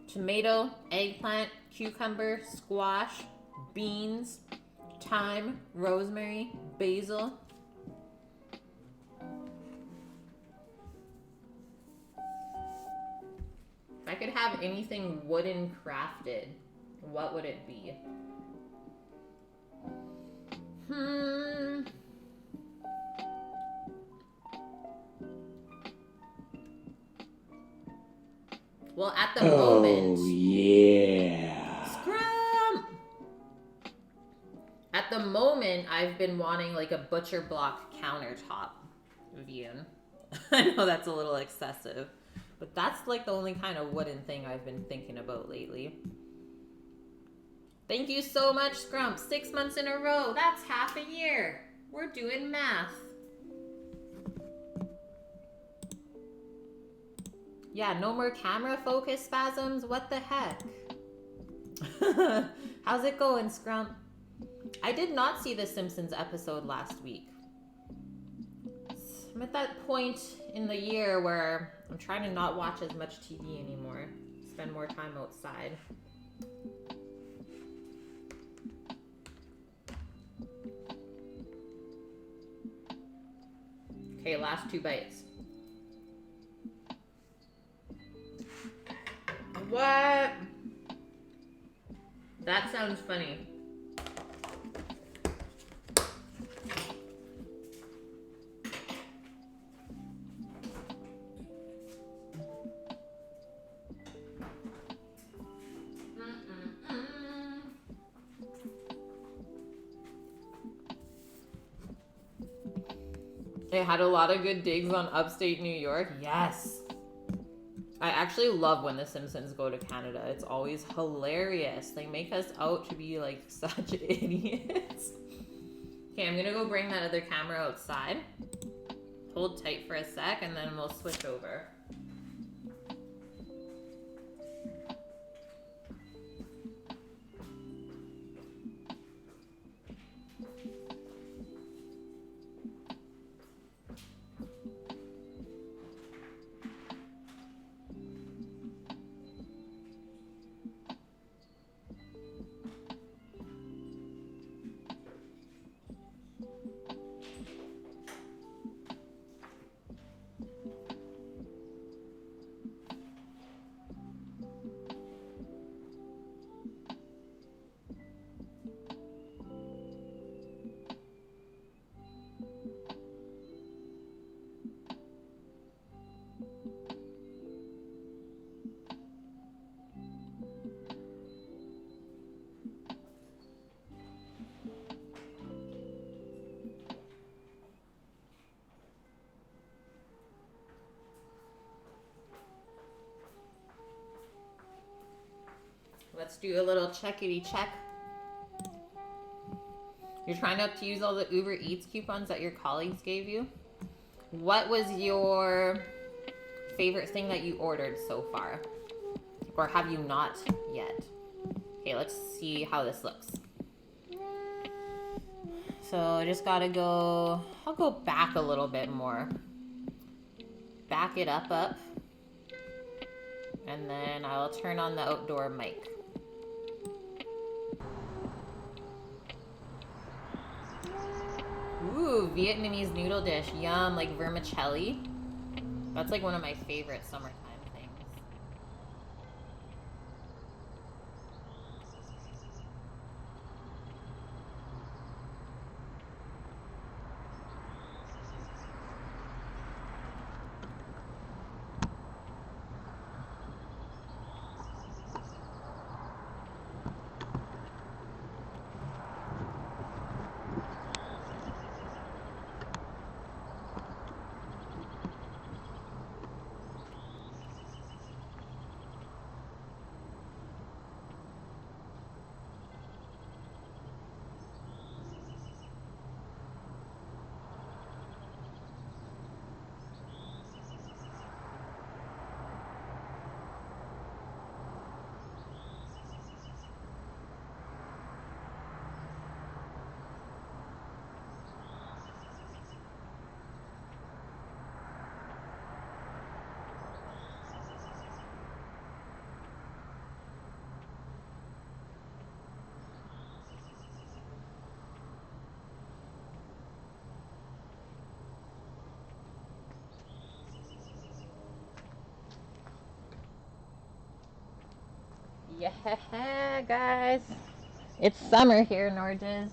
Tomato, eggplant, cucumber, squash, beans, thyme, rosemary, basil. If I could have anything wooden crafted, what would it be? Well, at the moment... Oh, yeah. Scrum! At the moment, I've been wanting like a butcher block countertop, Vian. I know that's a little excessive, but that's like the only kind of wooden thing I've been thinking about lately. Thank you so much, Scrump. 6 months in a row. That's half a year. We're doing math. Yeah, no more camera focus spasms. What the heck? How's it going, Scrump? I did not see the Simpsons episode last week. I'm at that point in the year where I'm trying to not watch as much TV anymore. Spend more time outside. Okay, last 2 bites. What? That sounds funny. It had a lot of good digs on upstate New York. Yes. I actually love when the Simpsons go to Canada. It's always hilarious. They make us out to be like such idiots. Okay, I'm gonna go bring that other camera outside. Hold tight for a sec and then we'll switch over. Let's do a little checkity check. You're trying to use all the Uber Eats coupons that your colleagues gave you. What was your favorite thing that you ordered so far? Or have you not yet? Okay, let's see how this looks. So I just gotta go, I'll go back a little bit more. Back it up. And then I'll turn on the outdoor mic. Ooh. Ooh, Vietnamese noodle dish. Yum, like vermicelli. That's like one of my favorite summertime things. Yeah, guys. It's summer here, Norges.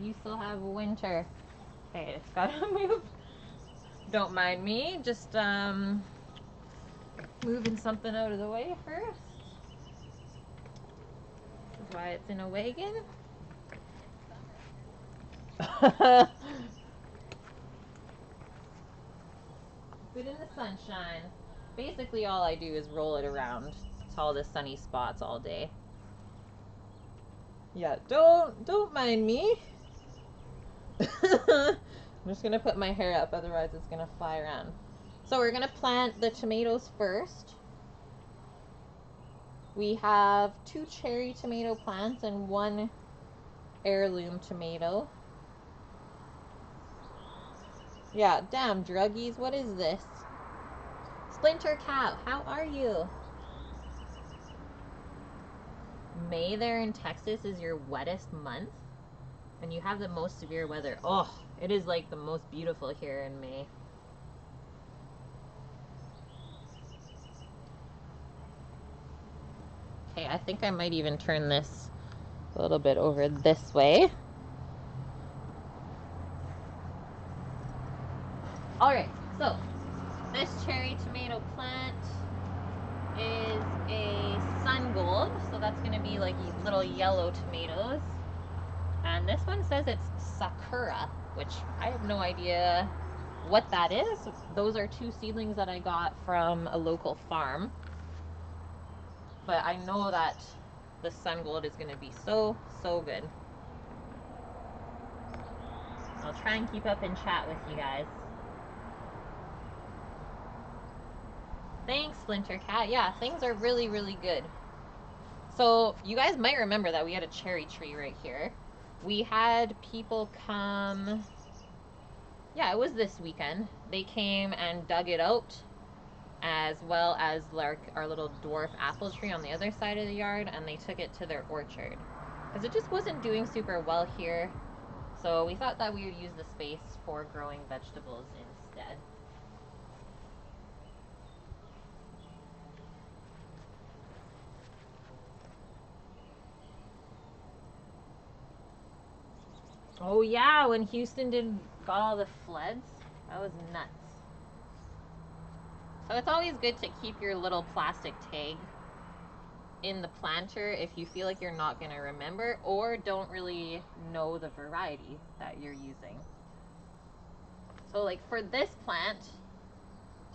You still have winter. Okay, it's gotta move. Don't mind me. Just moving something out of the way first. This is why it's in a wagon. Sit in the sunshine. Basically all I do is roll it around to all the sunny spots all day. Yeah, don't mind me. I'm just gonna put my hair up, otherwise it's gonna fly around. So we're gonna plant the tomatoes first. We have 2 cherry tomato plants and 1 heirloom tomato. Yeah, damn druggies, what is this? Splinter Cow, how are you? May there in Texas is your wettest month, and you have the most severe weather. Oh, it is like the most beautiful here in May. Okay, I think I might even turn this a little bit over this way. Alright, so this cherry tomato plant is a sun gold, so that's going to be like little yellow tomatoes. And this one says it's Sakura, which I have no idea what that is. Those are 2 seedlings that I got from a local farm. But I know that the sun gold is going to be so good. I'll try and keep up in chat with you guys. Thanks, Splinter Cat. Yeah, things are really good. So you guys might remember that we had a cherry tree right here. We had people come, yeah, it was this weekend. They came and dug it out, as well as our little dwarf apple tree on the other side of the yard, and they took it to their orchard. Because it just wasn't doing super well here. So we thought that we would use the space for growing vegetables instead. Oh yeah, when Houston got all the floods, that was nuts. So it's always good to keep your little plastic tag in the planter if you feel like you're not going to remember or don't really know the variety that you're using. So like for this plant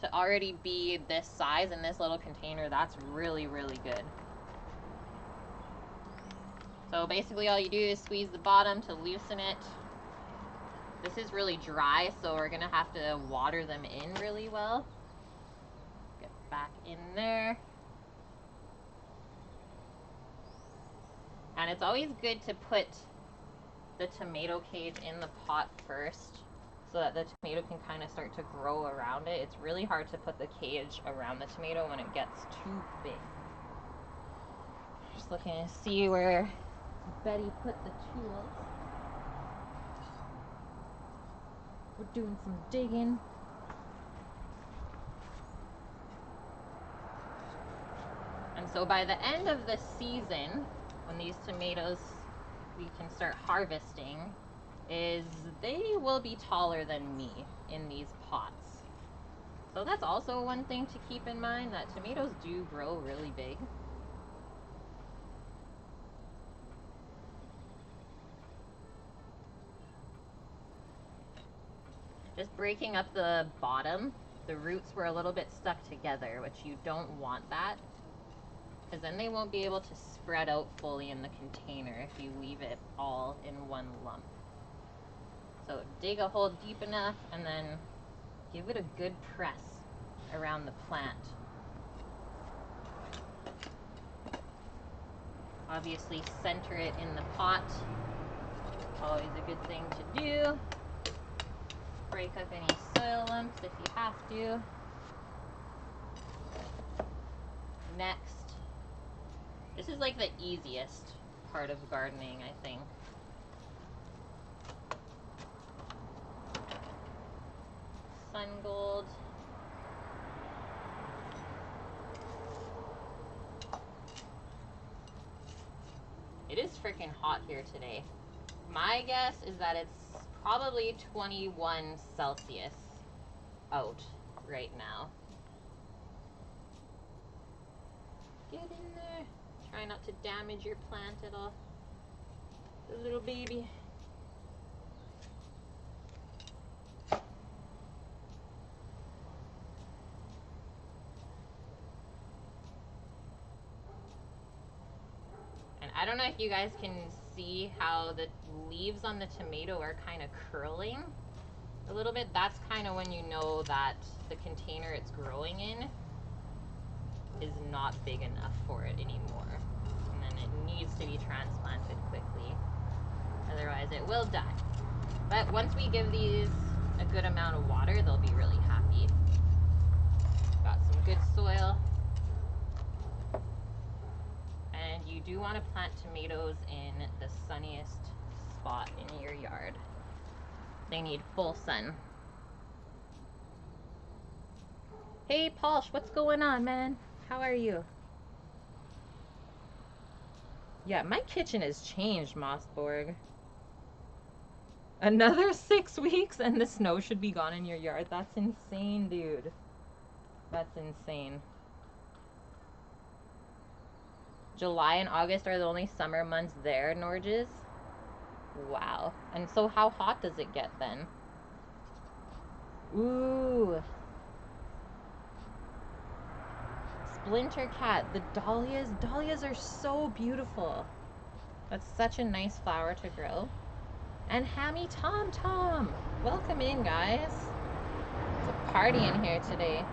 to already be this size in this little container, that's really good. So basically all you do is squeeze the bottom to loosen it. This is really dry, so we're going to have to water them in really well. Get back in there. And it's always good to put the tomato cage in the pot first so that the tomato can kind of start to grow around it. It's really hard to put the cage around the tomato when it gets too big. Just looking to see where Betty put the tools. We're doing some digging. And so by the end of the season, when these tomatoes we can start harvesting, is they will be taller than me in these pots. So that's also one thing to keep in mind, that tomatoes do grow really big. Just breaking up the bottom, the roots were a little bit stuck together, which you don't want that, because then they won't be able to spread out fully in the container if you leave it all in one lump. So dig a hole deep enough and then give it a good press around the plant. Obviously center it in the pot. Always a good thing to do. Break up any soil lumps if you have to. Next, this is like the easiest part of gardening, I think. Sun gold. It is freaking hot here today. My guess is that it's probably 21 Celsius out right now. Get in there. Try not to damage your plant at all. The little baby. And I don't know if you guys can see how the leaves on the tomato are kind of curling a little bit. That's kind of when you know that the container it's growing in is not big enough for it anymore. And then it needs to be transplanted quickly. Otherwise it will die. But once we give these a good amount of water, they'll be really happy. Got some good soil. And you do want to plant tomatoes in the sunniest spot in your yard. They need full sun. Hey Pauls, what's going on, man? How are you? Yeah, my kitchen has changed, Mossborg. Another 6 weeks and the snow should be gone in your yard. That's insane, dude. That's insane. July and August are the only summer months there, Norges? Wow. And so how hot does it get then? Ooh. Splinter Cat, the dahlias. Dahlias are so beautiful. That's such a nice flower to grow. And Hammy Tom Tom. Welcome in, guys. It's a party in here today.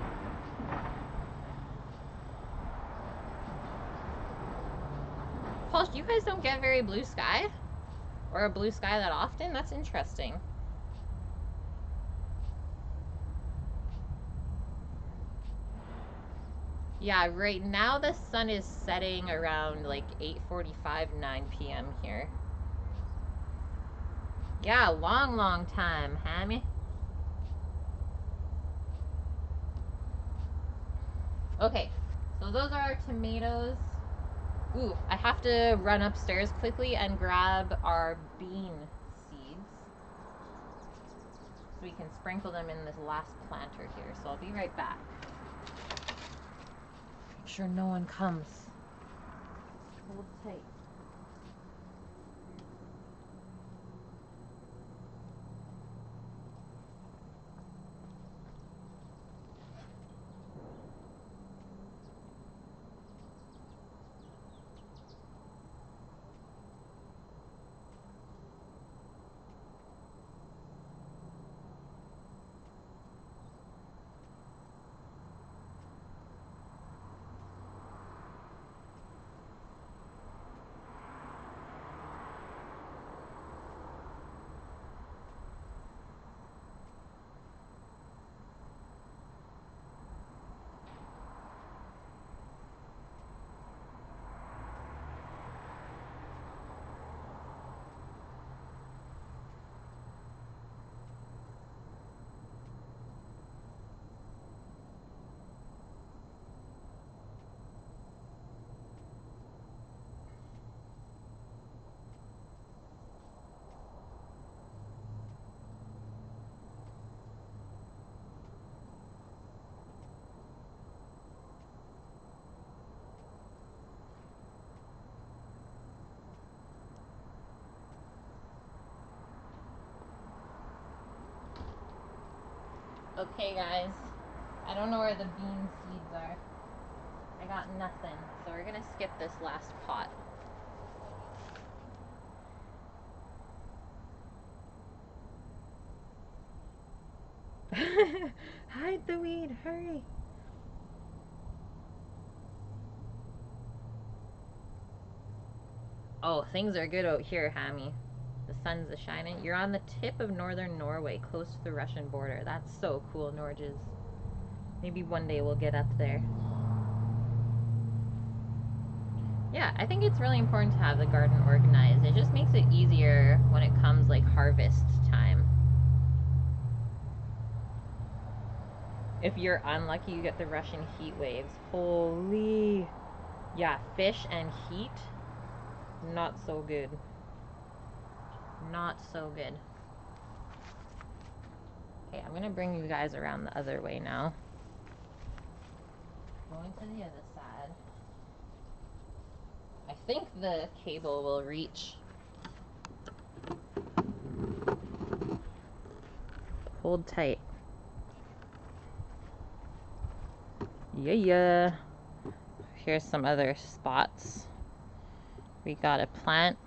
Paul, you guys don't get very blue sky? Or a blue sky that often? That's interesting. Yeah, right now the sun is setting around like 8:45, 9 p.m. here. Yeah, long time, Hammy. Okay, so those are our tomatoes. Ooh, I have to run upstairs quickly and grab our bean seeds so we can sprinkle them in this last planter here. So I'll be right back. Make sure no one comes. Hold tight. Okay, guys. I don't know where the bean seeds are. I got nothing. So we're gonna skip this last pot. Hide the weed, hurry. Oh, things are good out here, Hammy. The sun's a shining. You're on the tip of northern Norway, close to the Russian border. That's so cool, Norges. Maybe one day we'll get up there. Yeah, I think it's really important to have the garden organized. It just makes it easier when it comes like harvest time. If you're unlucky, you get the Russian heat waves. Holy. Yeah, fish and heat. Not so good. Not so good. Okay, I'm gonna bring you guys around the other way now. Going to the other side. I think the cable will reach. Hold tight. Yeah. Here's some other spots. We got a plant.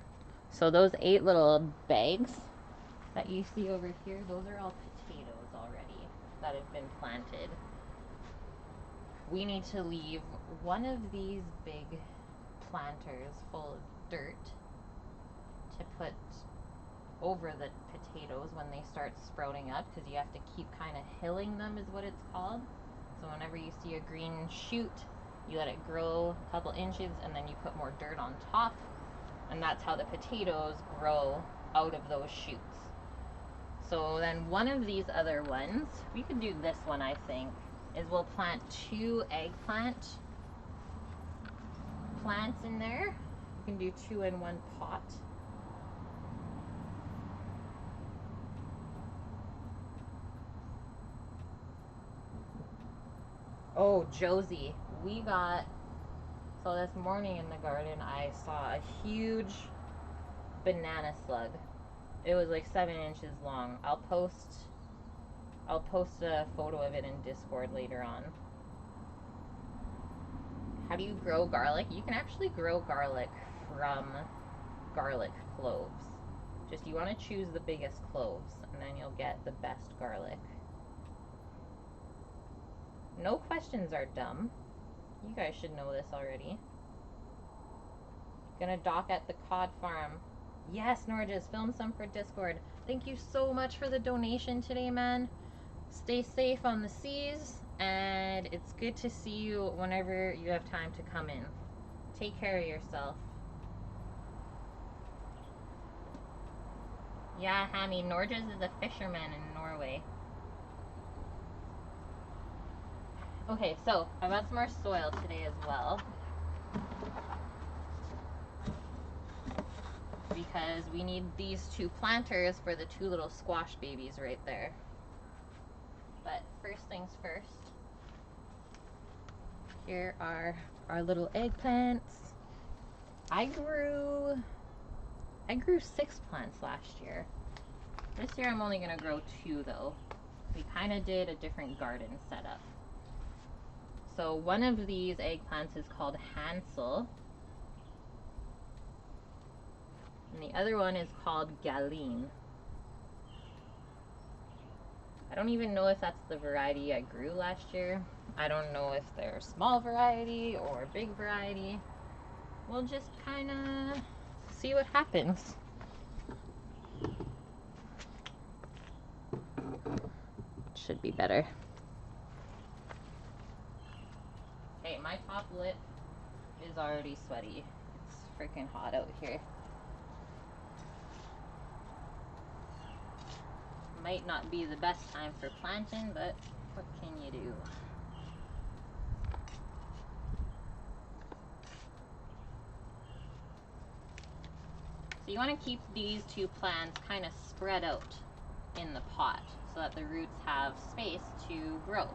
So those 8 little bags that you see over here, those are all potatoes already that have been planted. We need to leave one of these big planters full of dirt to put over the potatoes when they start sprouting up, because you have to keep kind of hilling them is what it's called. So whenever you see a green shoot, you let it grow a couple inches and then you put more dirt on top, and that's how the potatoes grow out of those shoots. So then one of these other ones, we could do this one, I think, is we'll plant 2 eggplant plants in there. You can do 2 in one pot. Oh, Josie, we got, so this morning in the garden I saw a huge banana slug. It was like 7 inches long. I'll post a photo of it in Discord later on. How do you grow garlic? You can actually grow garlic from garlic cloves. Just you want to choose the biggest cloves and then you'll get the best garlic. No questions are dumb. You guys should know this already. Gonna dock at the cod farm. Yes, Norges, film some for Discord. Thank you so much for the donation today, man. Stay safe on the seas, and it's good to see you whenever you have time to come in. Take care of yourself. Yeah, Hammy, Norges is a fisherman in Norway. Okay, so I got some more soil today as well, because we need these 2 planters for the 2 little squash babies right there. But first things first, here are our little eggplants. I grew 6 plants last year. This year I'm only gonna grow 2 though. We kind of did a different garden setup. So one of these eggplants is called Hansel, and the other one is called Galine. I don't even know if that's the variety I grew last year. I don't know if they're small variety or big variety. We'll just kind of see what happens. Should be better. Okay, my top lip is already sweaty. It's freaking hot out here. Might not be the best time for planting, but what can you do? So you want to keep these 2 plants kind of spread out in the pot so that the roots have space to grow.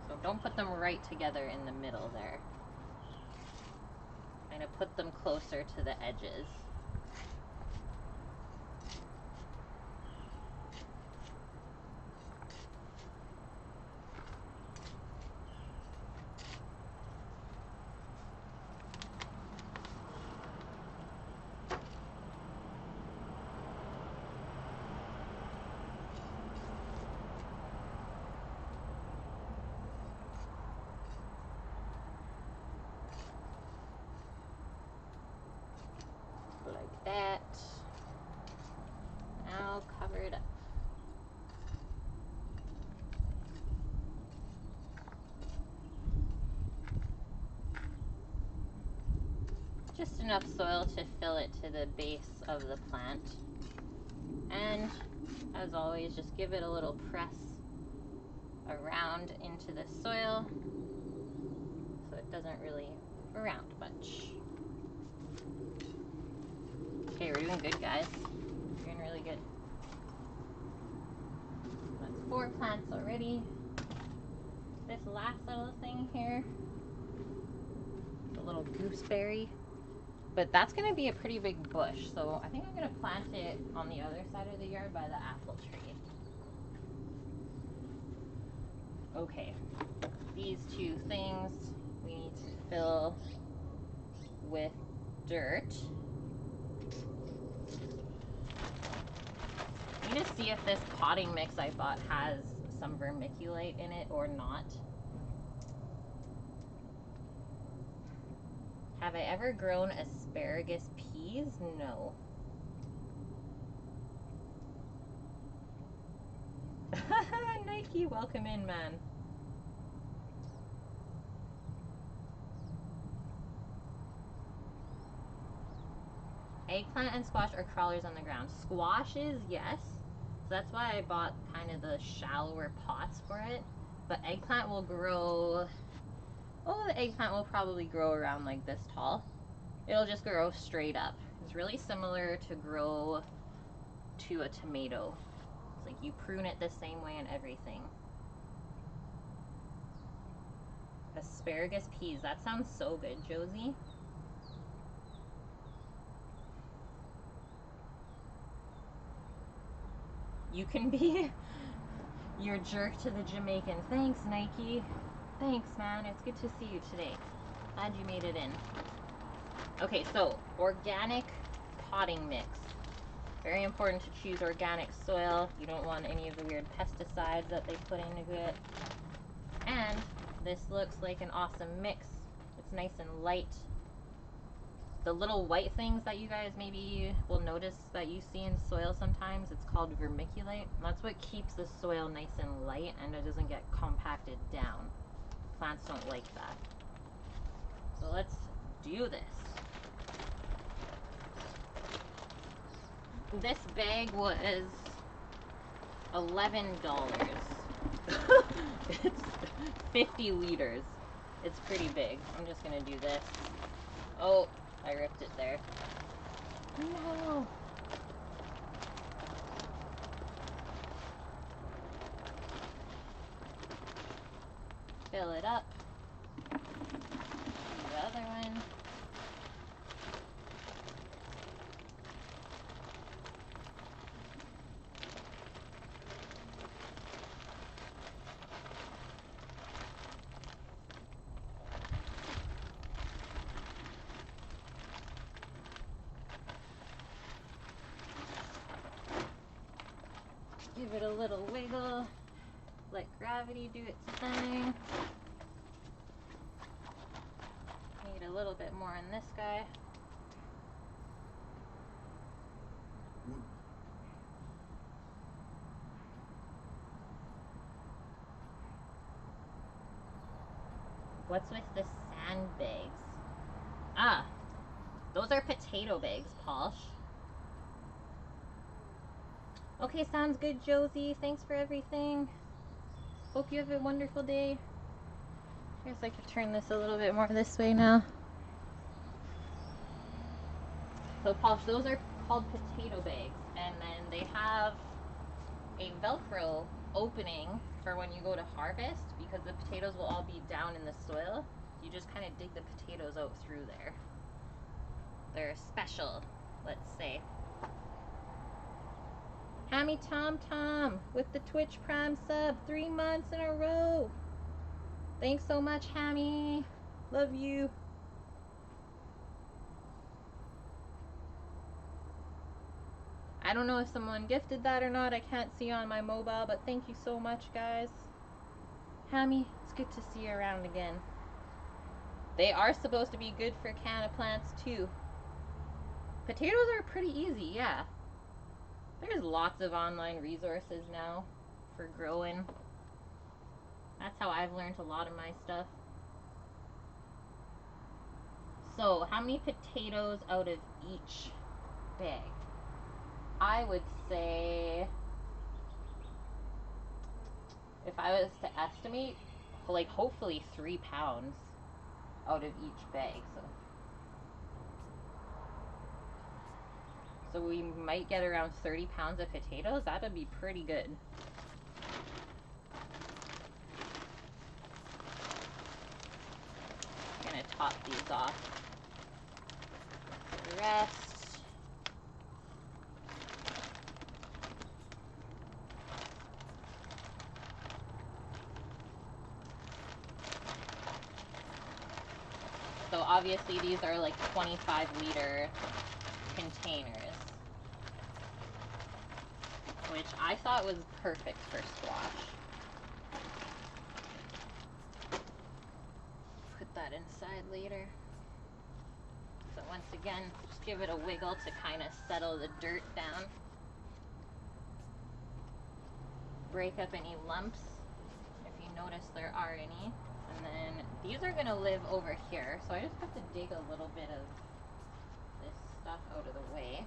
So don't put them right together in the middle there. Kind of put them closer to the edges. that. Now covered up. Just enough soil to fill it to the base of the plant. And as always, just give it a little press around into the soil so it doesn't really move around much. Okay, we're doing good, guys. Doing really good. That's 4 plants already. This last little thing here, the little gooseberry, but that's going to be a pretty big bush, so I think I'm going to plant it on the other side of the yard by the apple tree. Okay, these 2 things we need to fill with dirt. I need to see if this potting mix I bought has some vermiculite in it or not. Have I ever grown asparagus peas? No. Nike, welcome in, man. Eggplant and squash are crawlers on the ground. Squashes, yes. So that's why I bought kind of the shallower pots for it. But eggplant will grow... Oh, the eggplant will probably grow around like this tall. It'll just grow straight up. It's really similar to grow to a tomato. It's like you prune it the same way and everything. Asparagus peas. That sounds so good, Josie. You can be your jerk to the Jamaican. Thanks, Nike. Thanks, man. It's good to see you today. Glad you made it in. Okay, so organic potting mix. Very important to choose organic soil. You don't want any of the weird pesticides that they put into it. And this looks like an awesome mix. It's nice and light. The little white things that you guys maybe will notice that you see in soil sometimes, it's called vermiculite. That's what keeps the soil nice and light and it doesn't get compacted down. Plants don't like that. So let's do this. This bag was $11. It's 50 liters. It's pretty big. I'm just gonna do this. Oh, I ripped it there. No. Fill it up. The other one. Give it a little wiggle. Let gravity do its thing. Need a little bit more in this guy. What's with the sandbags? Ah, those are potato bags, Posh. Okay, sounds good, Josie. Thanks for everything. Hope you have a wonderful day. I guess I could turn this a little bit more this way now. So, Posh, those are called potato bags. And then they have a Velcro opening for when you go to harvest because the potatoes will all be down in the soil. You just kind of dig the potatoes out through there. They're special, let's say. Hammy Tom Tom with the Twitch Prime sub 3 months in a row. Thanks so much, Hammy. Love you. I don't know if someone gifted that or not. I can't see on my mobile, but thank you so much, guys. Hammy, it's good to see you around again. They are supposed to be good for canna plants too. Potatoes are pretty easy, yeah. There's lots of online resources now for growing. That's how I've learned a lot of my stuff. So, how many potatoes out of each bag? I would say, if I was to estimate, like hopefully 3 pounds out of each bag. So we might get around 30 pounds of potatoes. That would be pretty good. I'm gonna top these off. The rest. So obviously these are like 25-liter containers, which I thought was perfect for squash. Put that inside later. So once again, just give it a wiggle to kind of settle the dirt down. Break up any lumps if you notice there are any. And then these are gonna live over here, so I just have to dig a little bit of this stuff out of the way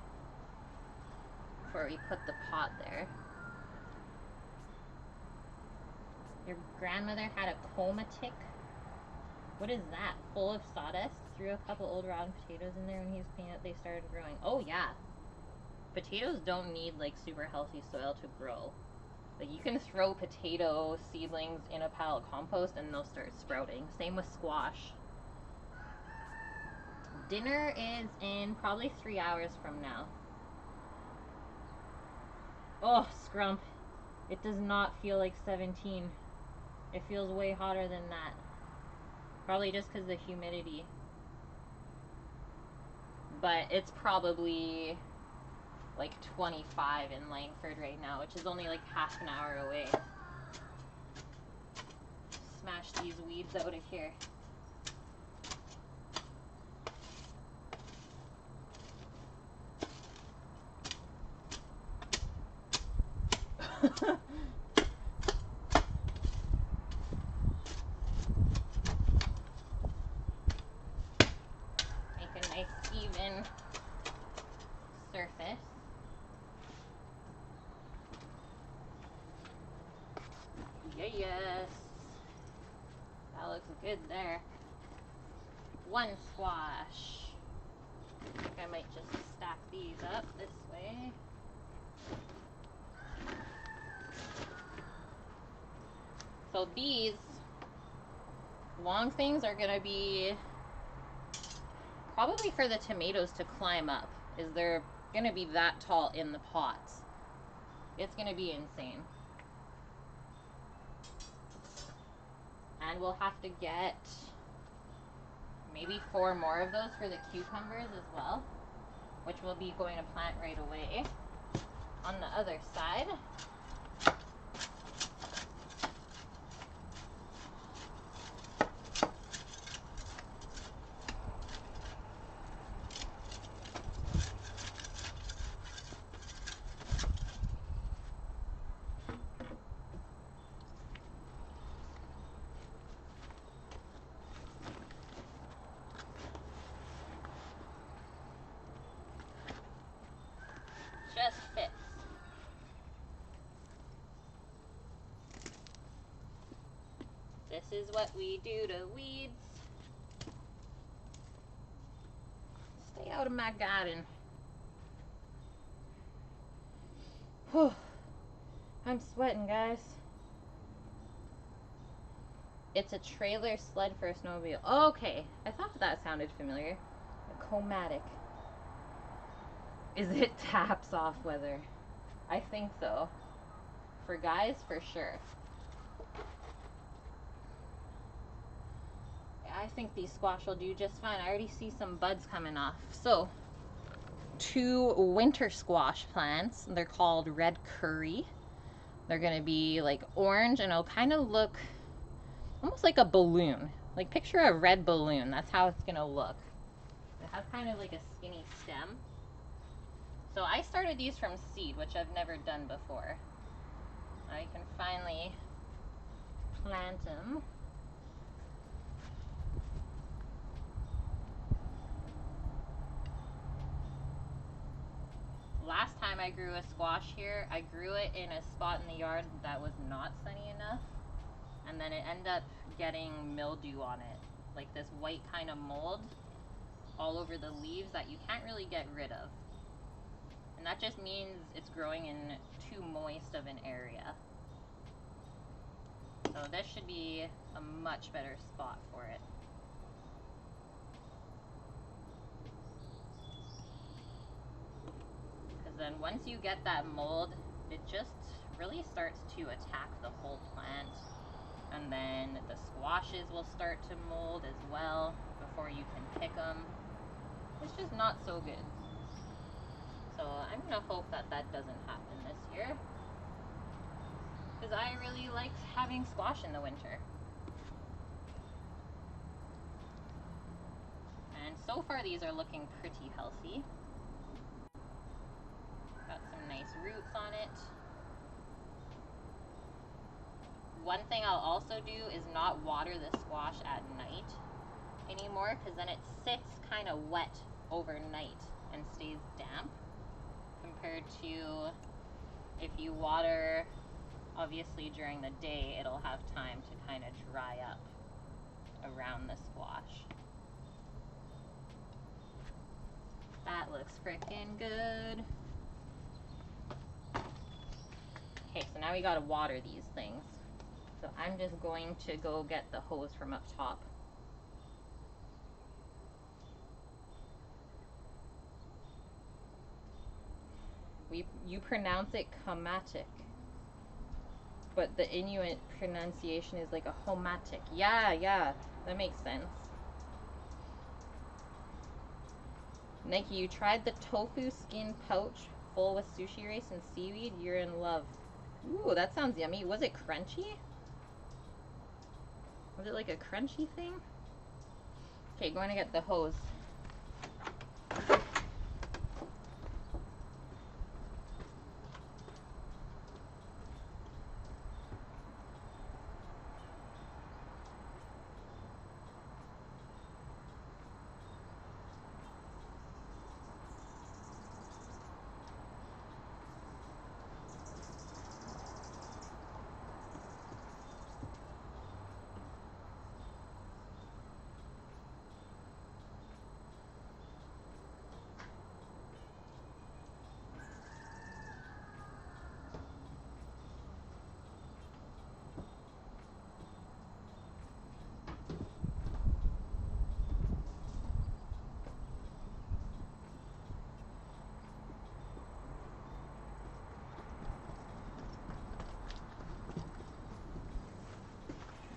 before we put the pot there. Your grandmother had a coma tick. What is that? Full of sawdust? Threw a couple old rotten potatoes in there when he was cleaning up, they started growing. Oh yeah. Potatoes don't need like super healthy soil to grow. Like you can throw potato seedlings in a pile of compost and they'll start sprouting. Same with squash. Dinner is in probably 3 hours from now. Oh, scrump. It does not feel like 17. It feels way hotter than that. Probably just because of the humidity. But it's probably like 25 in Langford right now, which is only like half an hour away. Smash these weeds out of here. Make a nice even surface. Yes. That looks good there. One squash. I think I might just stack these up this way. So these long things are gonna be probably for the tomatoes to climb up, is they're gonna be that tall in the pots. It's gonna be insane. And we'll have to get maybe 4 more of those for the cucumbers as well, which we'll be going to plant right away. On the other side, just fits. This is what we do to weeds. Stay out of my garden. Whew. I'm sweating, guys. It's a trailer sled for a snowmobile. Okay, I thought that sounded familiar. A comatic. Is it taps off weather? I think so. For guys, for sure. Yeah, I think these squash will do just fine. I already see some buds coming off. So, 2 winter squash plants. They're called red curry. They're gonna be like orange and it'll kind of look almost like a balloon. Like picture a red balloon. That's how it's gonna look. It has kind of like a skinny stem. So I started these from seed, which I've never done before. I can finally plant them. Last time I grew a squash here, I grew it in a spot in the yard that was not sunny enough, and then it ended up getting mildew on it, like this white kind of mold all over the leaves that you can't really get rid of. And that just means it's growing in too moist of an area. So this should be a much better spot for it. Because then once you get that mold, it just really starts to attack the whole plant. And then the squashes will start to mold as well before you can pick them. It's just not so good. So I'm gonna hope that that doesn't happen this year, because I really liked having squash in the winter. And so far these are looking pretty healthy. Got some nice roots on it. One thing I'll also do is not water the squash at night anymore, because then it sits kind of wet overnight and stays damp, compared to if you water obviously during the day, it'll have time to kind of dry up around the squash. That looks freaking good. Okay, so now we gotta water these things. So I'm just going to go get the hose from up top. You pronounce it Comatic, but the Inuit pronunciation is like a homatic. Yeah, that makes sense. Nike, you tried the tofu skin pouch full with sushi rice and seaweed? You're in love. Ooh, that sounds yummy. Was it crunchy? Was it like a crunchy thing? Okay, going to get the hose.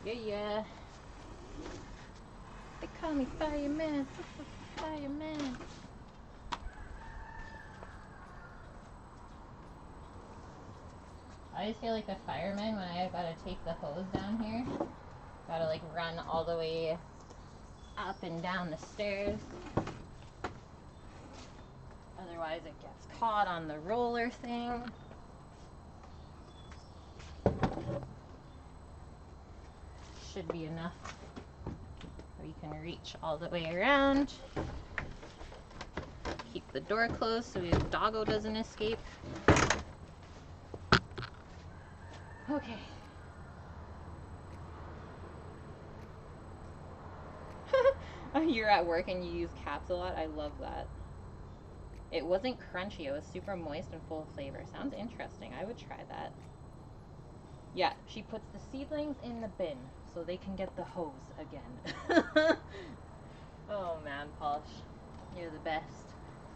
Yeah. They call me fireman. Fireman. I just feel like a fireman when I gotta take the hose down here. Gotta like run all the way up and down the stairs. Otherwise it gets caught on the roller thing. Should be enough so you can reach all the way around. Keep the door closed so your doggo doesn't escape. Okay. You're at work and you use caps a lot. I love that. It wasn't crunchy. It was super moist and full of flavor. Sounds interesting. I would try that. Yeah, she puts the seedlings in the bin so they can get the hose again. Oh man, Polish. You're the best.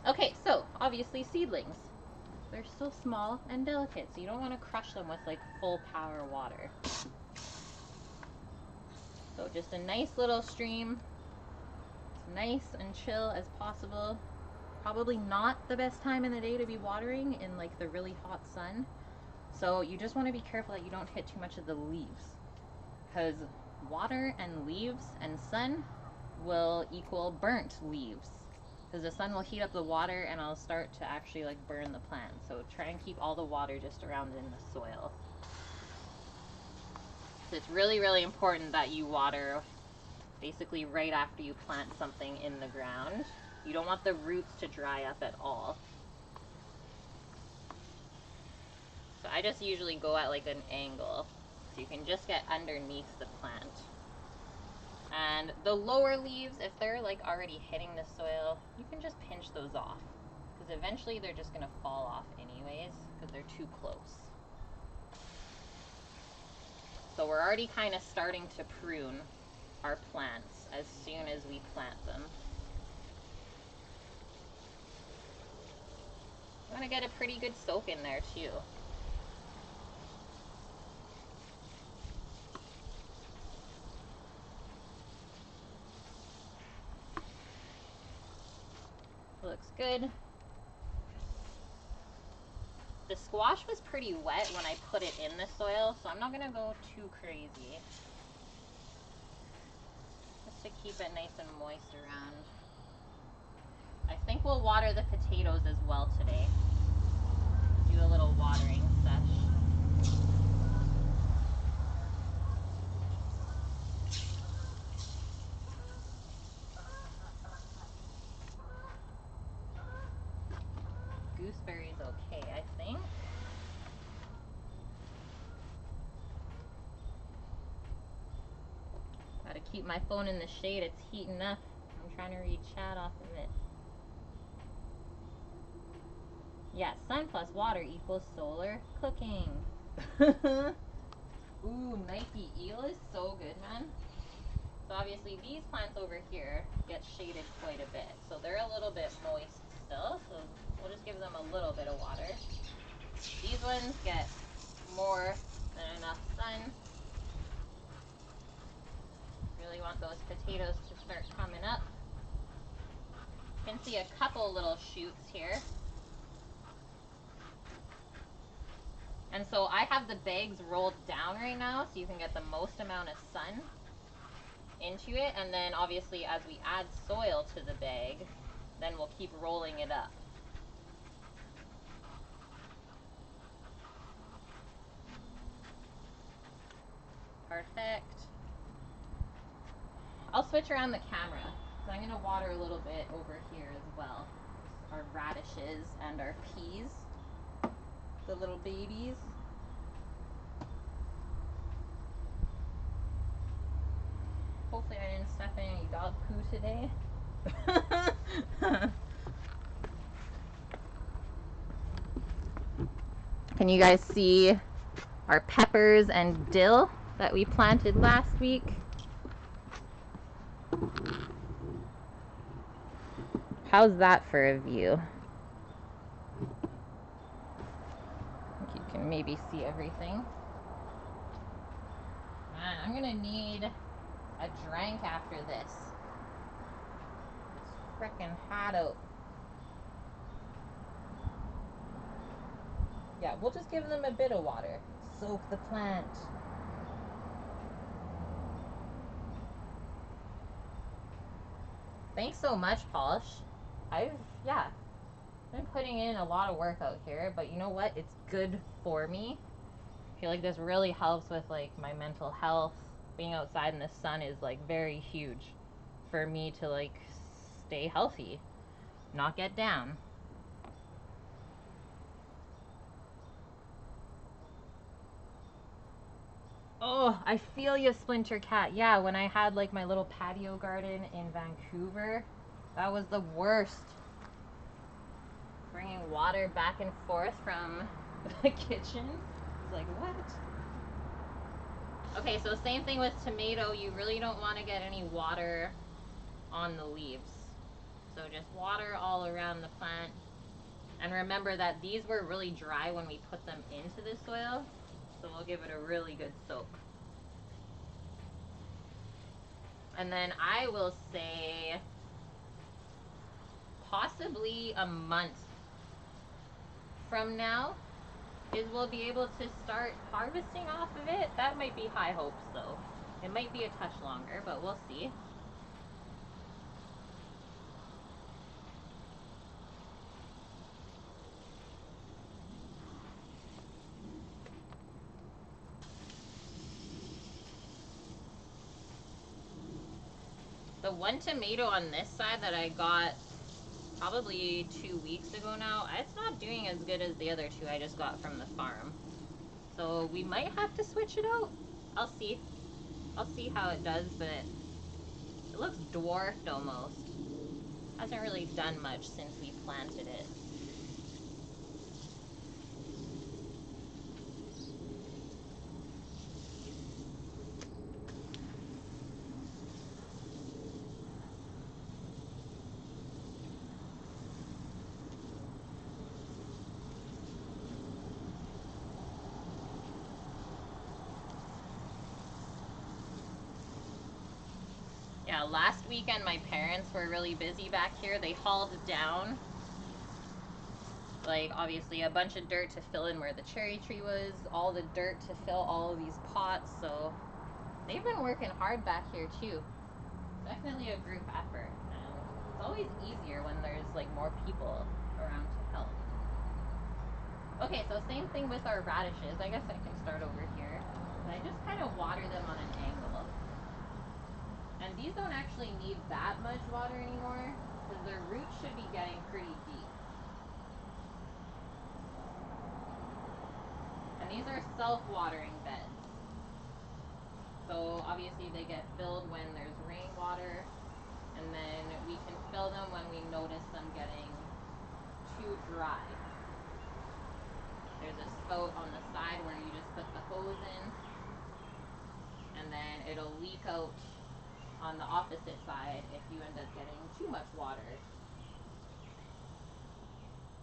Okay, so obviously seedlings. They're still small and delicate, so you don't want to crush them with like full power water. So just a nice little stream. As nice and chill as possible. Probably not the best time in the day to be watering in like the really hot sun. So you just want to be careful that you don't hit too much of the leaves, because water and leaves and sun will equal burnt leaves, because the sun will heat up the water and it'll start to actually like burn the plant. So try and keep all the water just around in the soil. So it's really, really important that you water basically right after you plant something in the ground. You don't want the roots to dry up at all. So I just usually go at like an angle, so you can just get underneath the plant. And the lower leaves, if they're like already hitting the soil, you can just pinch those off, because eventually they're just gonna fall off anyways, because they're too close. So we're already kind of starting to prune our plants as soon as we plant them. I'm gonna get a pretty good soak in there too. Looks good. The squash was pretty wet when I put it in the soil, so I'm not gonna go too crazy. Just to keep it nice and moist around. I think we'll water the potatoes as well today. Do a little watering sesh. Gooseberry's okay, I think. Gotta keep my phone in the shade, it's heating up. I'm trying to read chat off of it. Yeah, sun plus water equals solar cooking. Ooh, Nike eel is so good, man. So obviously these plants over here get shaded quite a bit. So they're a little bit moist still, so we'll just give them a little bit of water. These ones get more than enough sun. Really want those potatoes to start coming up. You can see a couple little shoots here. And so I have the bags rolled down right now so you can get the most amount of sun into it, and then obviously as we add soil to the bag, then we'll keep rolling it up. Perfect. I'll switch around the camera, so I'm going to water a little bit over here as well. Our radishes and our peas, the little babies. Hopefully I didn't step in any dog poo today. Can you guys see our peppers and dill that we planted last week? How's that for a view? I think you can maybe see everything. Man, I'm gonna need a drink after this. It's frickin' hot out. Yeah, we'll just give them a bit of water. Soak the plant. Thanks so much, Polish. I've been putting in a lot of work out here, but you know what? It's good for me. I feel like this really helps with like my mental health. Being outside in the sun is like very huge for me to like stay healthy, not get down. Oh, I feel you, Splinter Cat. Yeah, when I had like my little patio garden in Vancouver, that was the worst. Bringing water back and forth from the kitchen. It's like, what? Okay, so same thing with tomato. You really don't want to get any water on the leaves. So just water all around the plant. And remember that these were really dry when we put them into the soil. So we'll give it a really good soak. And then I will say possibly a month from now is we'll be able to start harvesting off of it. That might be high hopes though. It might be a touch longer, but we'll see. The one tomato on this side that I got probably 2 weeks ago now, it's not doing as good as the other two I just got from the farm. So we might have to switch it out. I'll see. I'll see how it does, but it looks dwarfed almost. Hasn't really done much since we planted it. Yeah, last weekend my parents were really busy back here. They hauled down, like, obviously a bunch of dirt to fill in where the cherry tree was, all the dirt to fill all of these pots, so they've been working hard back here too. Definitely a group effort, and it's always easier when there's like more people around to help. Okay, so same thing with our radishes. I guess I can start over here. I just kind of water them on an angle. And these don't actually need that much water anymore because their roots should be getting pretty deep. And these are self-watering beds. So obviously they get filled when there's rainwater, and then we can fill them when we notice them getting too dry. There's a spout on the side where you just put the hose in, and then it'll leak out on the opposite side if you end up getting too much water.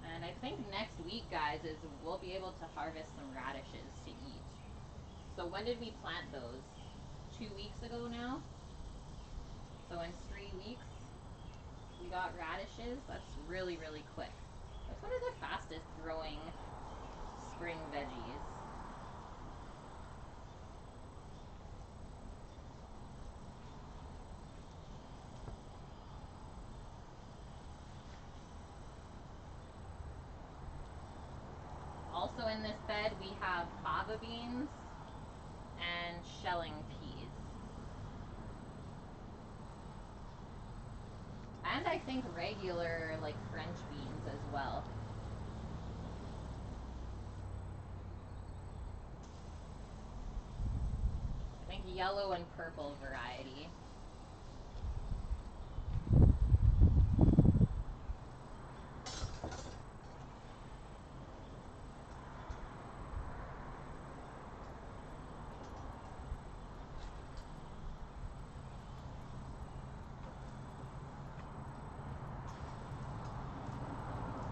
And I think next week, guys, is we'll be able to harvest some radishes to eat. So when did we plant those? 2 weeks ago now? So in 3 weeks, we got radishes. That's really, really quick. That's one of the fastest growing spring veggies. Also in this bed, we have fava beans and shelling peas. And I think regular, like, French beans as well. I think yellow and purple variety.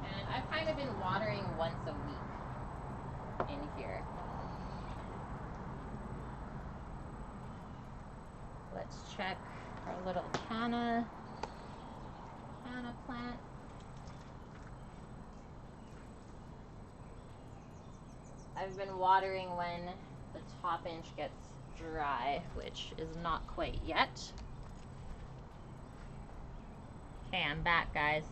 And I've kind of been watering once a week in here. Let's check our little canna plant. I've been watering when the top inch gets dry, which is not quite yet. Okay, I'm back, guys.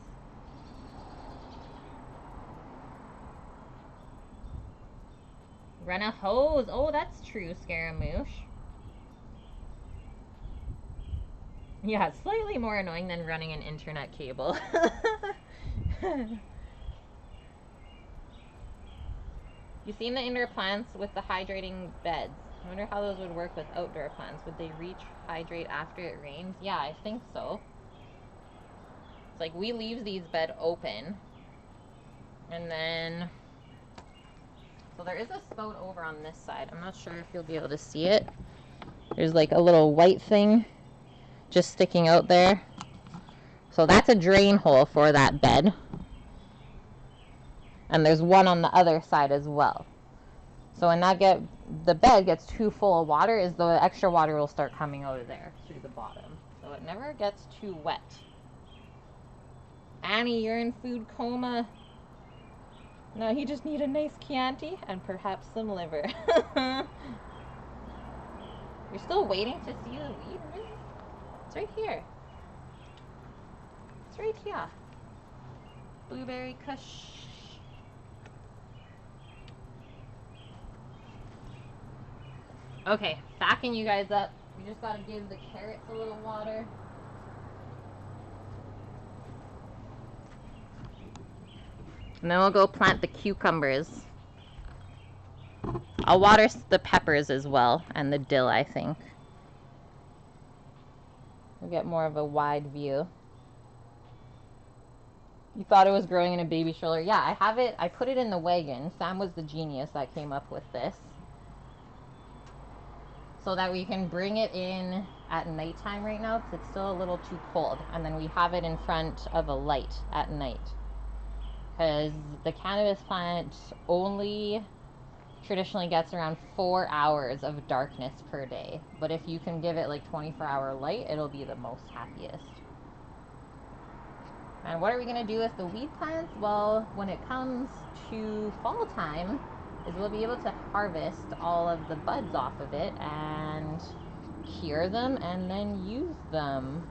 Run a hose. Oh, that's true, Scaramouche. Yeah, it's slightly more annoying than running an internet cable. You've seen the indoor plants with the hydrating beds. I wonder how those would work with outdoor plants. Would they reach hydrate after it rains? Yeah, I think so. It's like we leave these bed open, and then so there is a spout over on this side. I'm not sure if you'll be able to see it. There's like a little white thing just sticking out there. So that's a drain hole for that bed. And there's one on the other side as well. So when the bed gets too full of water, is the extra water will start coming out of there through the bottom. So it never gets too wet. Annie, you're in food coma. No, you just need a nice Chianti and perhaps some liver. You're still waiting to see the weed? Really? It's right here. It's right here. Blueberry Kush. Okay, backing you guys up. We just gotta give the carrots a little water. And then we'll go plant the cucumbers. I'll water the peppers as well, and the dill, I think. We'll get more of a wide view. You thought it was growing in a baby stroller? Yeah, I have it. I put it in the wagon. Sam was the genius that came up with this. So that we can bring it in at nighttime right now, because it's still a little too cold. And then we have it in front of a light at night. Because the cannabis plant only traditionally gets around 4 hours of darkness per day. But if you can give it like 24-hour light, it'll be the most happiest. And what are we going to do with the weed plants? Well, when it comes to fall time, is we'll be able to harvest all of the buds off of it and cure them and then use them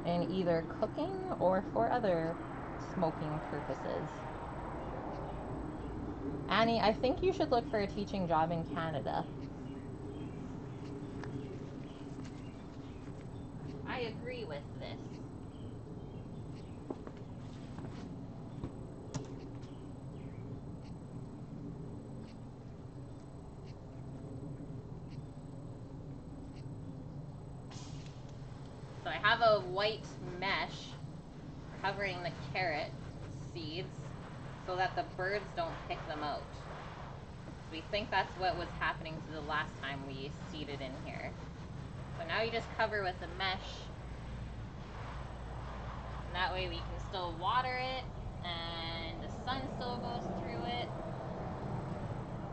in either cooking or for other smoking purposes. Annie, I think you should look for a teaching job in Canada. I agree with this. So I have a white mesh covering the carrot seeds so that the birds don't pick them out. We think that's what was happening to the last time we seeded in here. So now you just cover with a mesh. And that way we can still water it and the sun still goes through it.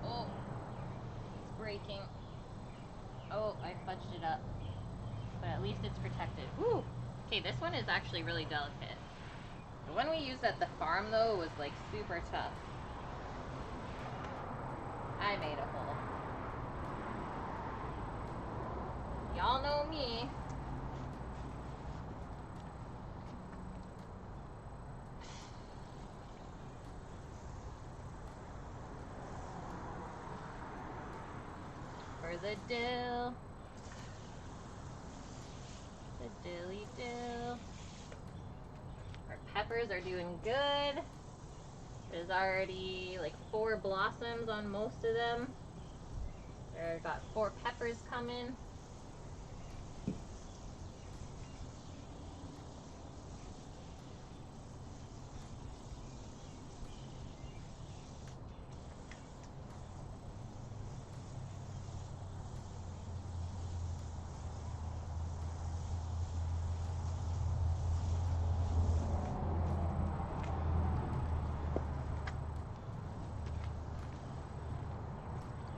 Oh, it's breaking. Oh, I fudged it up. But at least it's protected. Woo! Okay, this one is actually really delicate. The one we used at the farm though was like super tough. I made a hole. Y'all know me. For the dill. The dilly dill. Our peppers are doing good. There's already like 4 blossoms on most of them. I've got 4 peppers coming.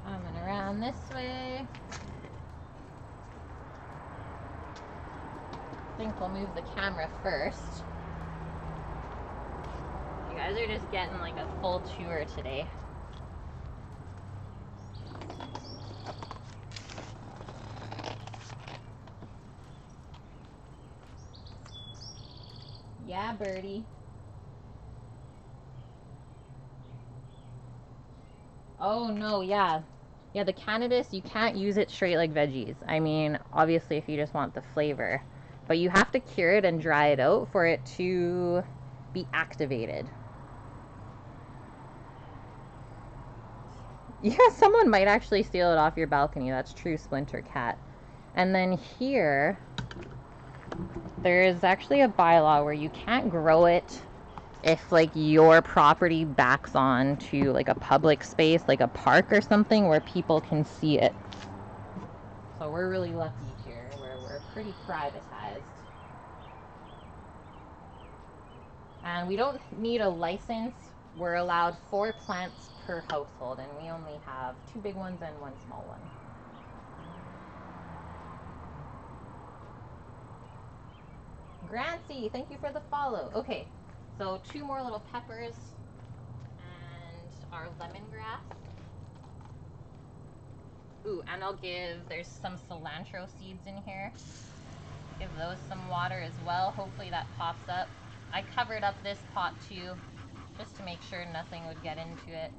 Coming around this way. I think we'll move the camera first. You guys are just getting like a full tour today. Yeah, birdie. Oh no, yeah. Yeah, the cannabis, you can't use it straight like veggies. I mean, obviously if you just want the flavor. But you have to cure it and dry it out for it to be activated. Yeah, someone might actually steal it off your balcony. That's true, Splinter Cat. And then here, there's actually a bylaw where you can't grow it if like your property backs on to like a public space, like a park or something where people can see it. So we're really lucky here where we're pretty privatized. And we don't need a license. We're allowed 4 plants per household, and we only have 2 big ones and 1 small one. Grancy, thank you for the follow. Okay, so 2 more little peppers and our lemongrass. Ooh, and there's some cilantro seeds in here. Give those some water as well. Hopefully that pops up. I covered up this pot too, just to make sure nothing would get into it.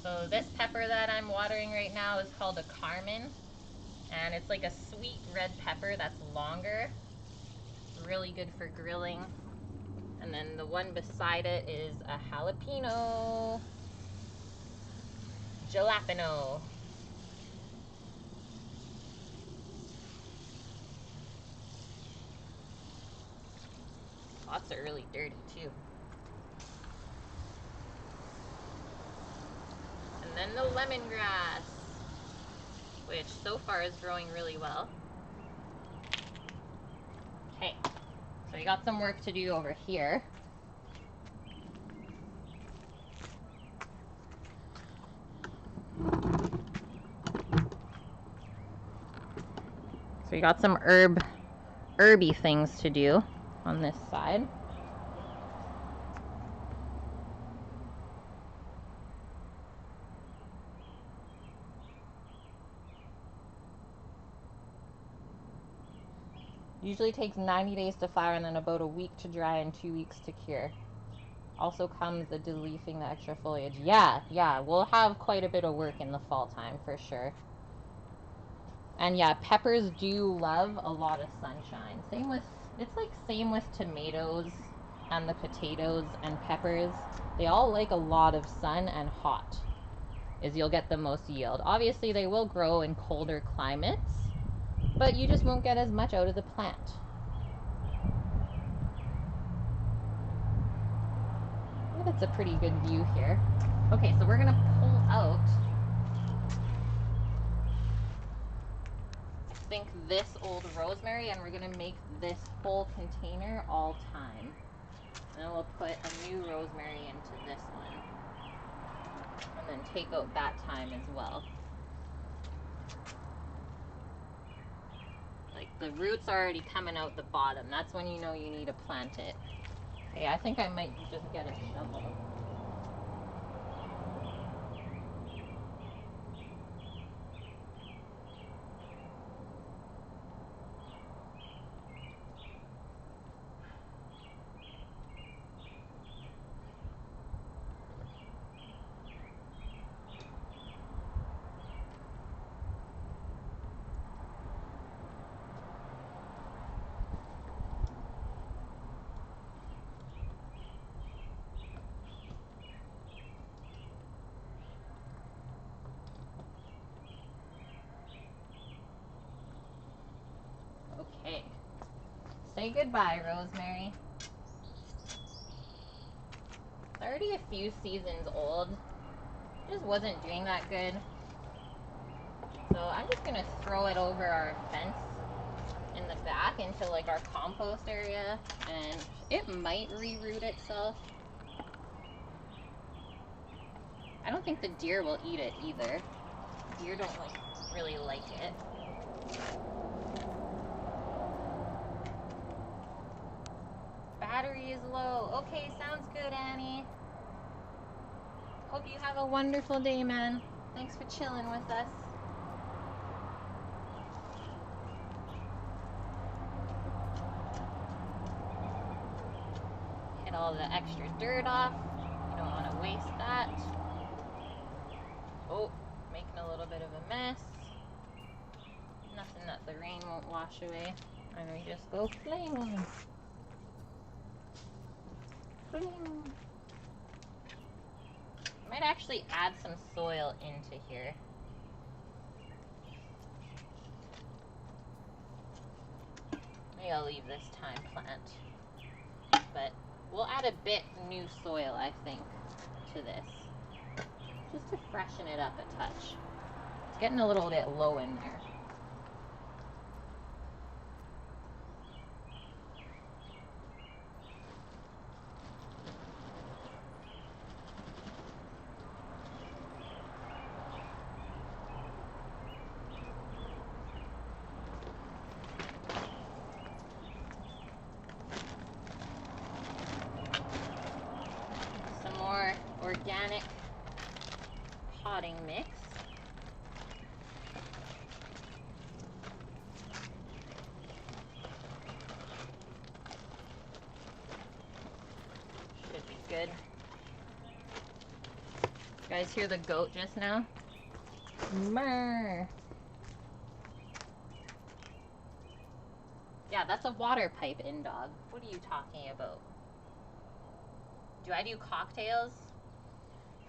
So this pepper that I'm watering right now is called a Carmen. And it's like a sweet red pepper that's longer. Really good for grilling. And then the one beside it is a jalapeno. Jalapeno. Pots are really dirty too. And then the lemongrass, which so far is growing really well. Okay, so we got some work to do over here. So we got some herby things to do on this side. Usually takes 90 days to flower and then about a week to dry and 2 weeks to cure. Also comes the deleafing the extra foliage. Yeah, we'll have quite a bit of work in the fall time for sure. And yeah, peppers do love a lot of sunshine. Same with tomatoes and the potatoes and peppers. They all like a lot of sun and hot, is you'll get the most yield. Obviously they will grow in colder climates, but you just won't get as much out of the plant. Yeah, that's a pretty good view here. Okay, so we're gonna pull out, I think, this old rosemary, and we're gonna make this whole container all thyme. And then we'll put a new rosemary into this one. And then take out that thyme as well. Like, the roots are already coming out the bottom. That's when you know you need to plant it. Okay, I think I might just get a shovel. Okay. Say goodbye, rosemary. It's already a few seasons old. It just wasn't doing that good. So I'm just gonna throw it over our fence in the back into like our compost area, and it might reroot itself. I don't think the deer will eat it either. Deer don't really like it. Battery is low. Okay, sounds good, Annie. Hope you have a wonderful day, man. Thanks for chilling with us. Get all the extra dirt off. You don't want to waste that. Oh, making a little bit of a mess. Nothing that the rain won't wash away. And we just go fling. Fling. Might actually add some soil into here. Maybe I'll leave this thyme plant. But we'll add a bit new soil, I think, to this. Just to freshen it up a touch. It's getting a little bit low in there. Some more organic potting mix. Should be good. You guys hear the goat just now? Murr. Yeah, that's a water pipe in, dog. What are you talking about? Do I do cocktails?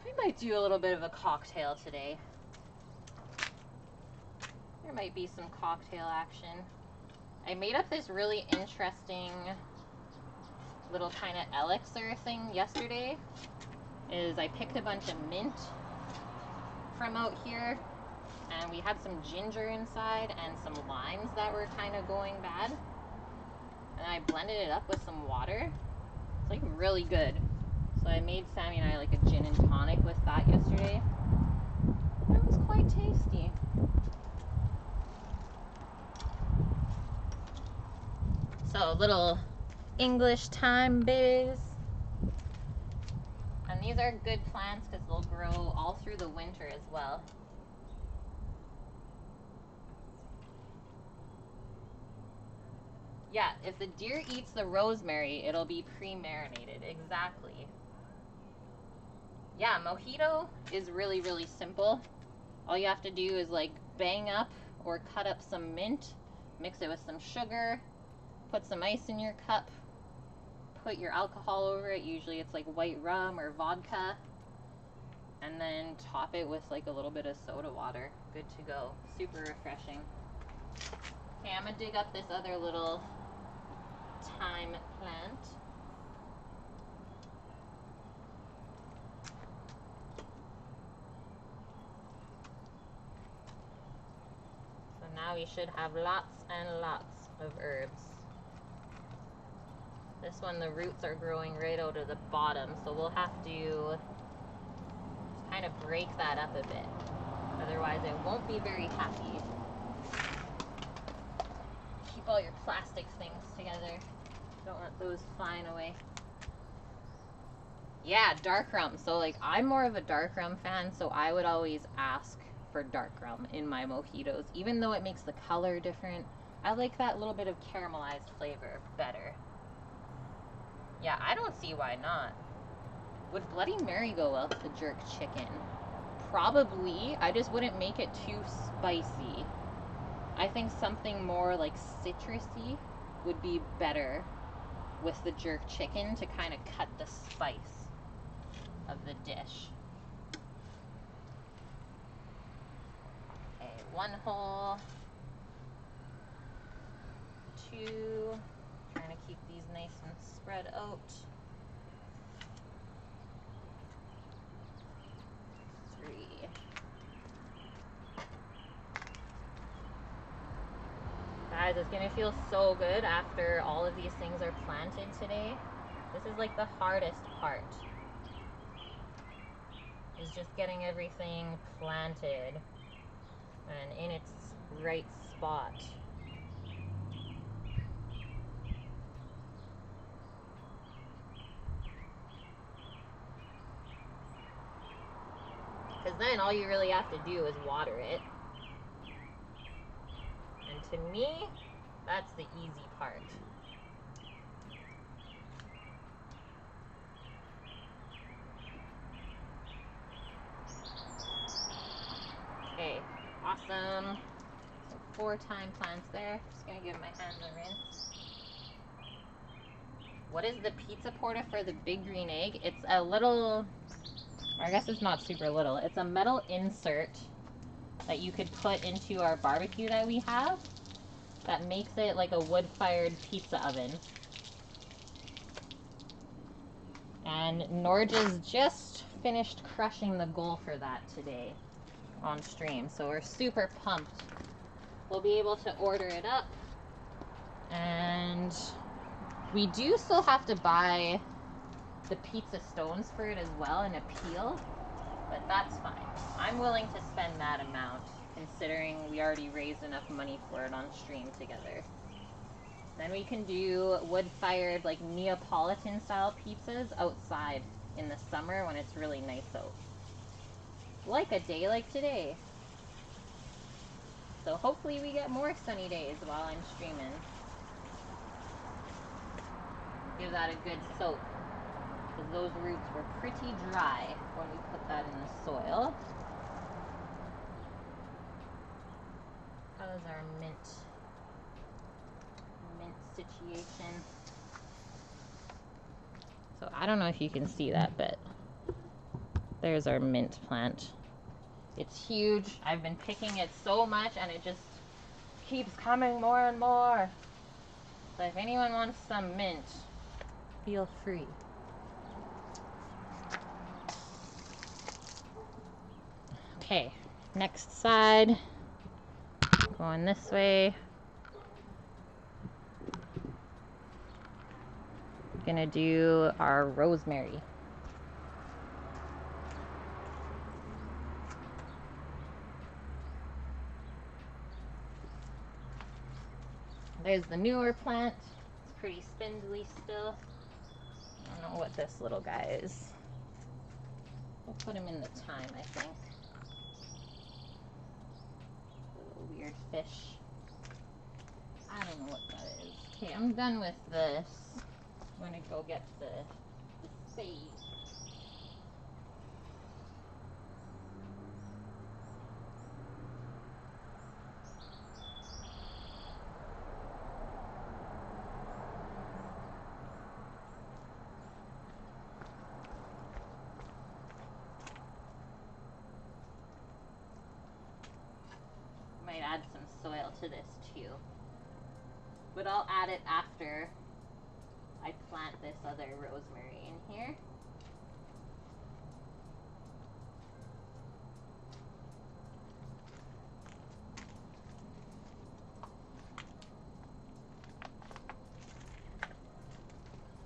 We might do a little bit of a cocktail today. There might be some cocktail action. I made up this really interesting little kind of elixir thing yesterday. I picked a bunch of mint from out here, and we had some ginger inside and some limes that were kind of going bad. And I blended it up with some water. It's like really good. So I made Sammy and I like a gin and tonic with that yesterday. It was quite tasty. So a little English thyme, babies. And these are good plants because they'll grow all through the winter as well. Yeah, if the deer eats the rosemary, it'll be pre-marinated. Exactly. Yeah, mojito is really, really simple. All you have to do is like bang up or cut up some mint, mix it with some sugar, put some ice in your cup, put your alcohol over it. Usually it's like white rum or vodka. And then top it with like a little bit of soda water. Good to go. Super refreshing. Okay, I'm gonna dig up this other little thyme plant. So now we should have lots and lots of herbs. This one, the roots are growing right out of the bottom, so we'll have to kind of break that up a bit. Otherwise it won't be very happy. Keep all your plastic things together. Don't want those flying away. Yeah, dark rum. So like I'm more of a dark rum fan, so I would always ask for dark rum in my mojitos. Even though it makes the color different, I like that little bit of caramelized flavor better. Yeah, I don't see why not. Would Bloody Mary go well with the jerk chicken? Probably. I just wouldn't make it too spicy. I think something more like citrusy would be better with the jerk chicken to kind of cut the spice of the dish. Okay, 1 hole, 2, trying to keep these nice and spread out. 3. Guys, it's gonna feel so good after all of these things are planted today. This is like the hardest part. Is just getting everything planted and in its right spot. Because then all you really have to do is water it. And to me, that's the easy part. Okay, awesome. So 4 thyme plants there. Just gonna give my hands a rinse. What is the pizza porta for the big green egg? It's a little, I guess it's not super little. It's a metal insert that you could put into our barbecue that we have that makes it like a wood-fired pizza oven. And Norja's just finished crushing the goal for that today on stream, so we're super pumped. We'll be able to order it up, and we do still have to buy the pizza stones for it as well and a peel, but that's fine. I'm willing to spend that amount considering we already raised enough money for it on stream together. Then we can do wood-fired like Neapolitan style pizzas outside in the summer when it's really nice out. Like a day like today. So hopefully we get more sunny days while I'm streaming. Give that a good soak, because those roots were pretty dry when we put that in the soil. How's our mint situation. So I don't know if you can see that, but there's our mint plant. It's huge. I've been picking it so much and it just keeps coming more and more. So if anyone wants some mint, feel free. Okay, next side. Going this way. Gonna do our rosemary. There's the newer plant. It's pretty spindly still. I don't know what this little guy is. We'll put him in the thyme, I think. Little weird fish. I don't know what that is. Okay, I'm done with this. I'm gonna go get the spade. Might add some soil to this too. But I'll add it after I plant this other rosemary in here.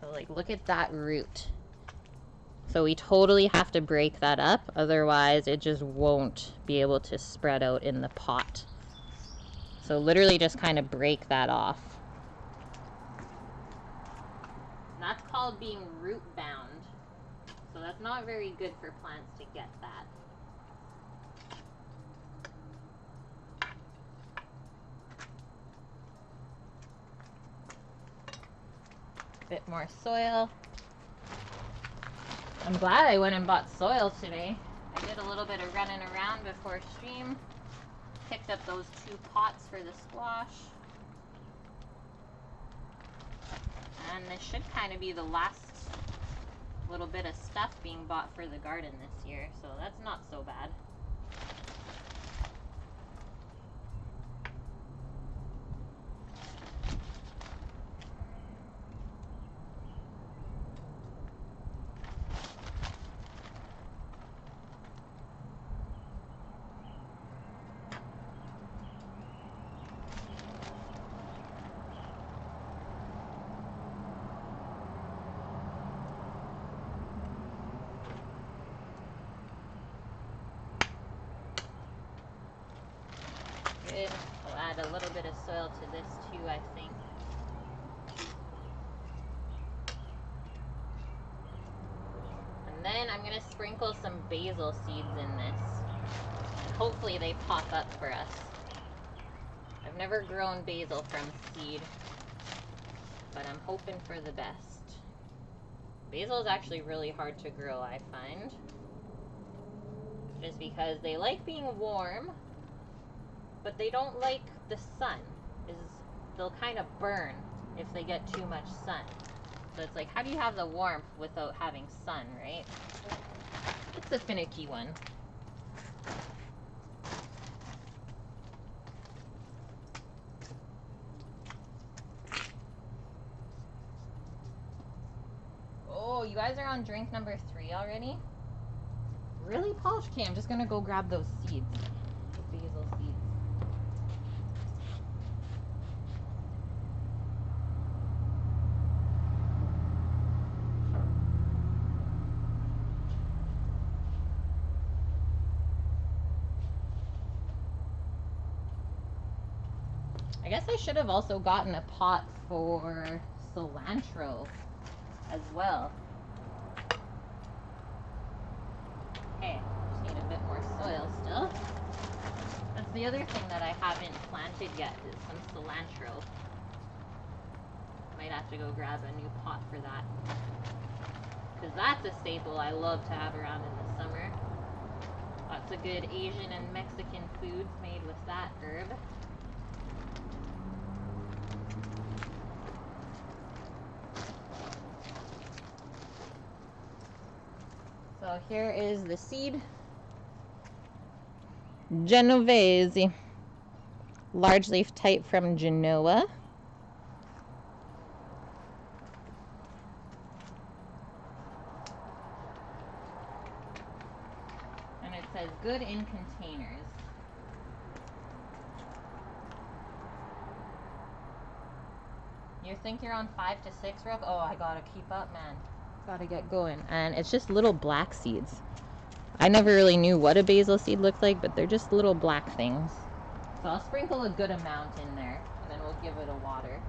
So like, look at that root. So we totally have to break that up, otherwise it just won't be able to spread out in the pot. So literally just kind of break that off. That's called being root bound. So that's not very good for plants to get that. Bit more soil. I'm glad I went and bought soil today. I did a little bit of running around before stream. Picked up those 2 pots for the squash. And this should kind of be the last little bit of stuff being bought for the garden this year, so that's not so bad. Good. I'll add a little bit of soil to this too, I think. And then I'm going to sprinkle some basil seeds in this. And hopefully they pop up for us. I've never grown basil from seed, but I'm hoping for the best. Basil is actually really hard to grow, I find. Just because they like being warm, but they don't like the sun. They'll kind of burn if they get too much sun. So it's like, how do you have the warmth without having sun, right? It's a finicky one. Oh, you guys are on drink number 3 already? Really, Paul? Okay, I'm just gonna go grab those seeds. The basil seeds. I guess I should have also gotten a pot for cilantro as well. Okay, just need a bit more soil still. That's the other thing that I haven't planted yet, is some cilantro. Might have to go grab a new pot for that. Because that's a staple I love to have around in the summer. Lots of good Asian and Mexican foods made with that herb. So here is the seed. Genovese. Large leaf type from Genoa. And it says good in containers. You think you're on 5 to 6, Rook? Oh, I gotta keep up, man. Gotta get going. And it's just little black seeds. I never really knew what a basil seed looked like, but they're just little black things. So I'll sprinkle a good amount in there, and then we'll give it a water.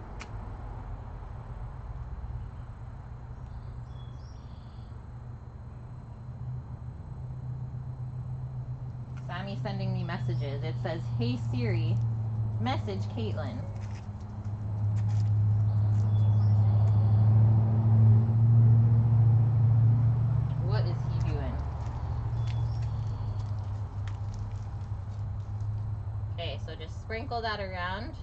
Sammy's sending me messages. It says, "Hey Siri, message Caitlin." What is he doing? Okay, so just sprinkle that around,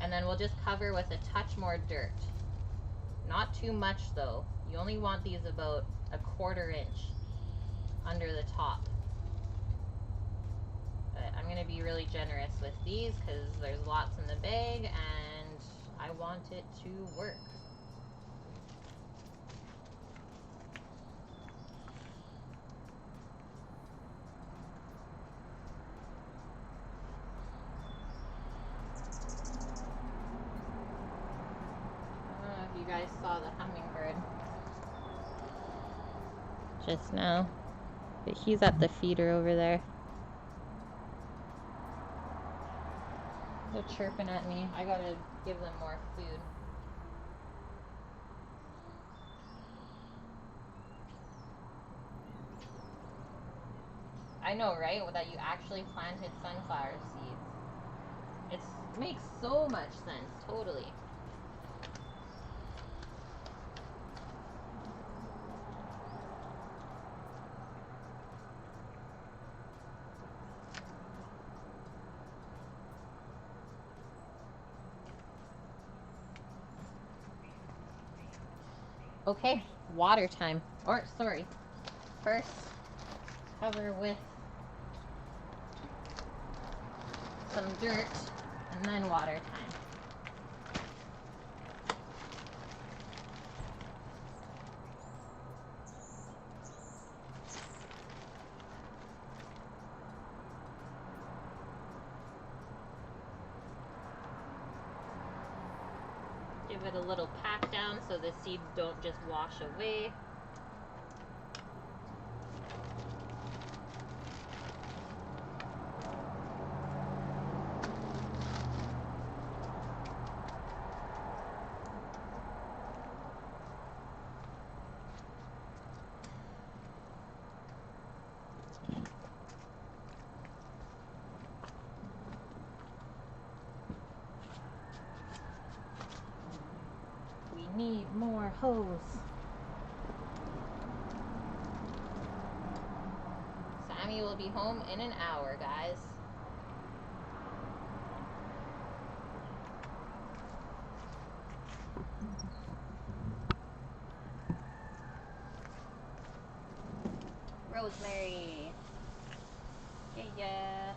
and then we'll just cover with a touch more dirt. Not too much though. You only want these about a 1/4 inch under the top. But I'm going to be really generous with these because there's lots in the bag and I want it to work. I don't know if you guys saw the hummingbird just now, but he's at the feeder over there. They're chirping at me. I gotta give them more food. I know, right? That you actually planted sunflower seeds. It makes so much sense, totally. Okay, water time. Or, sorry, first cover with some dirt and then water time. Give it a little pat down so the seeds don't just wash away. Need more hose. Sammy will be home in an hour, guys. Rosemary. Yeah.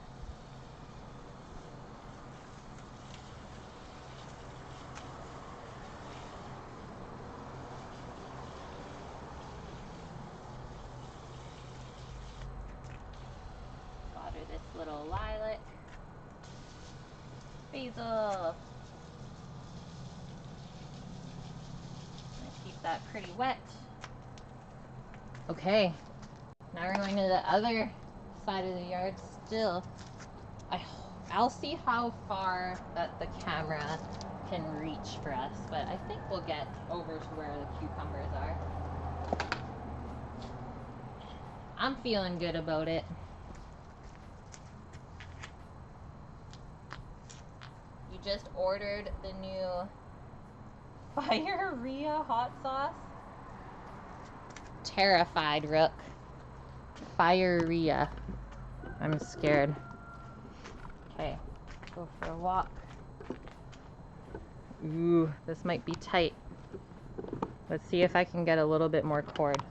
This little lilac. Basil. Keep that pretty wet. Okay. Now we're going to the other side of the yard still. I'll see how far that the camera can reach for us, but I think we'll get over to where the cucumbers are. I'm feeling good about it. You just ordered the new Fire-Ria hot sauce? Terrified, Rook. Fire-Ria. I'm scared. Okay, go for a walk. Ooh, this might be tight. Let's see if I can get a little bit more cord.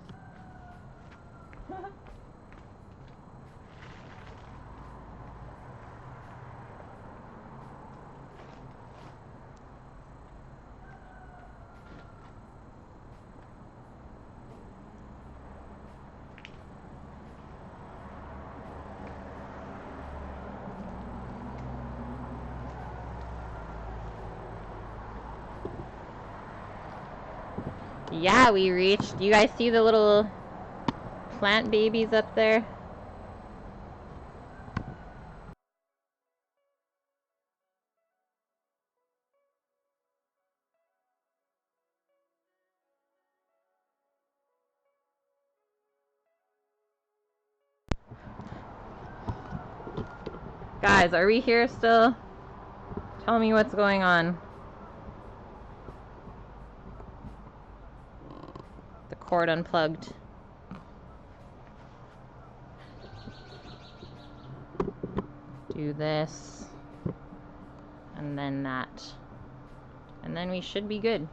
Yeah, we reached. Do you guys see the little plant babies up there? Guys, are we here still? Tell me what's going on. The cord unplugged. Do this. And then that. And then we should be good.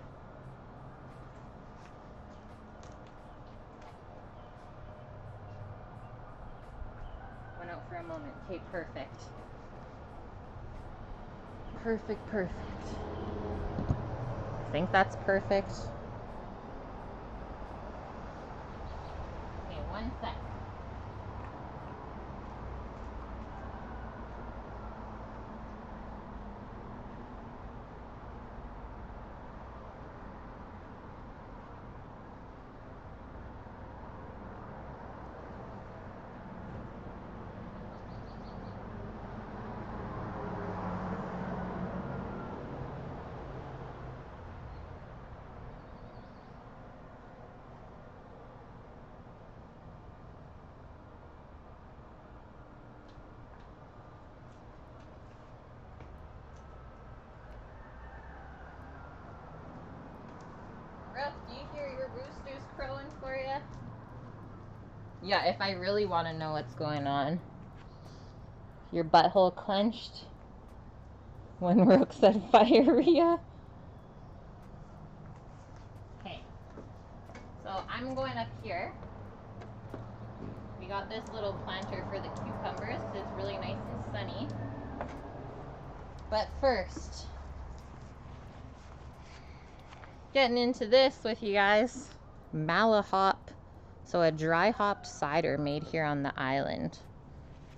Went out for a moment. Okay, perfect. Perfect, perfect. I think that's perfect. Okay, 1 sec. Ruff, do you hear your roosters crowing for you? Yeah, if I really want to know what's going on. Your butthole clenched when Rook said firea. Okay, so I'm going up here. We got this little planter for the cucumbers. It's really nice and sunny. But first, getting into this with you guys. Malahop. So a dry hopped cider made here on the island.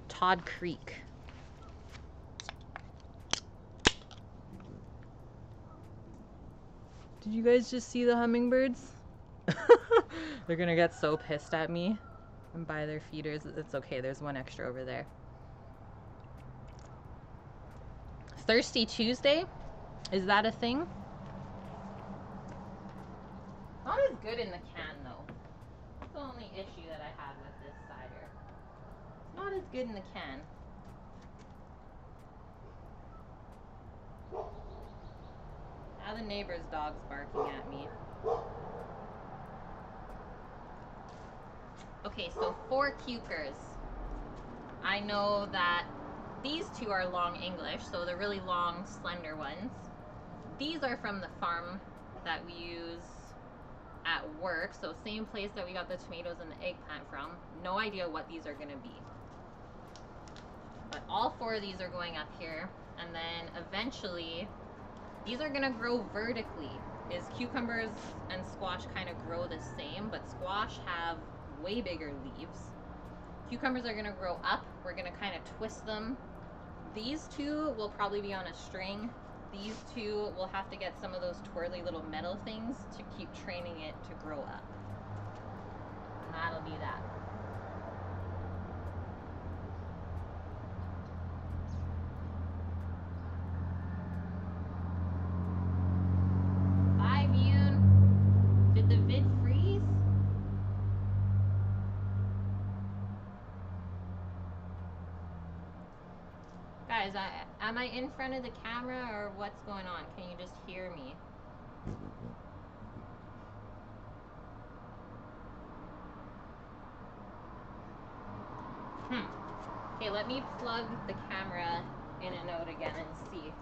Todd Creek. Did you guys just see the hummingbirds? They're gonna get so pissed at me and buy their feeders. It's okay, there's one extra over there. Thirsty Tuesday? Is that a thing? Not as good in the can though. That's the only issue that I have with this cider. It's not as good in the can. Now the neighbor's dog's barking at me. Okay, so 4 cukers. I know that these 2 are long English, so they're really long, slender ones. These are from the farm that we use at work, so same place that we got the tomatoes and the eggplant from. No idea what these are gonna be. But all 4 of these are going up here, and then eventually these are gonna grow vertically. Is cucumbers and squash kind of grow the same, but squash have way bigger leaves. Cucumbers are gonna grow up. We're gonna kind of twist them. These 2 will probably be on a string. These 2 will have to get some of those twirly little metal things to keep training it to grow up. And that'll be that. Bye, Yoon. Did the vid freeze? Guys, am I in front of the camera or what's going on? Can you just hear me? Okay, let me plug the camera in and out again and see.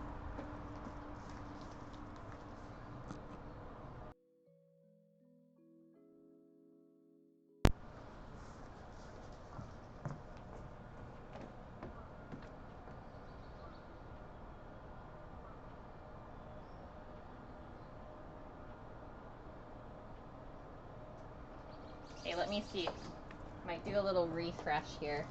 Okay, let me see. Might do a little refresh here.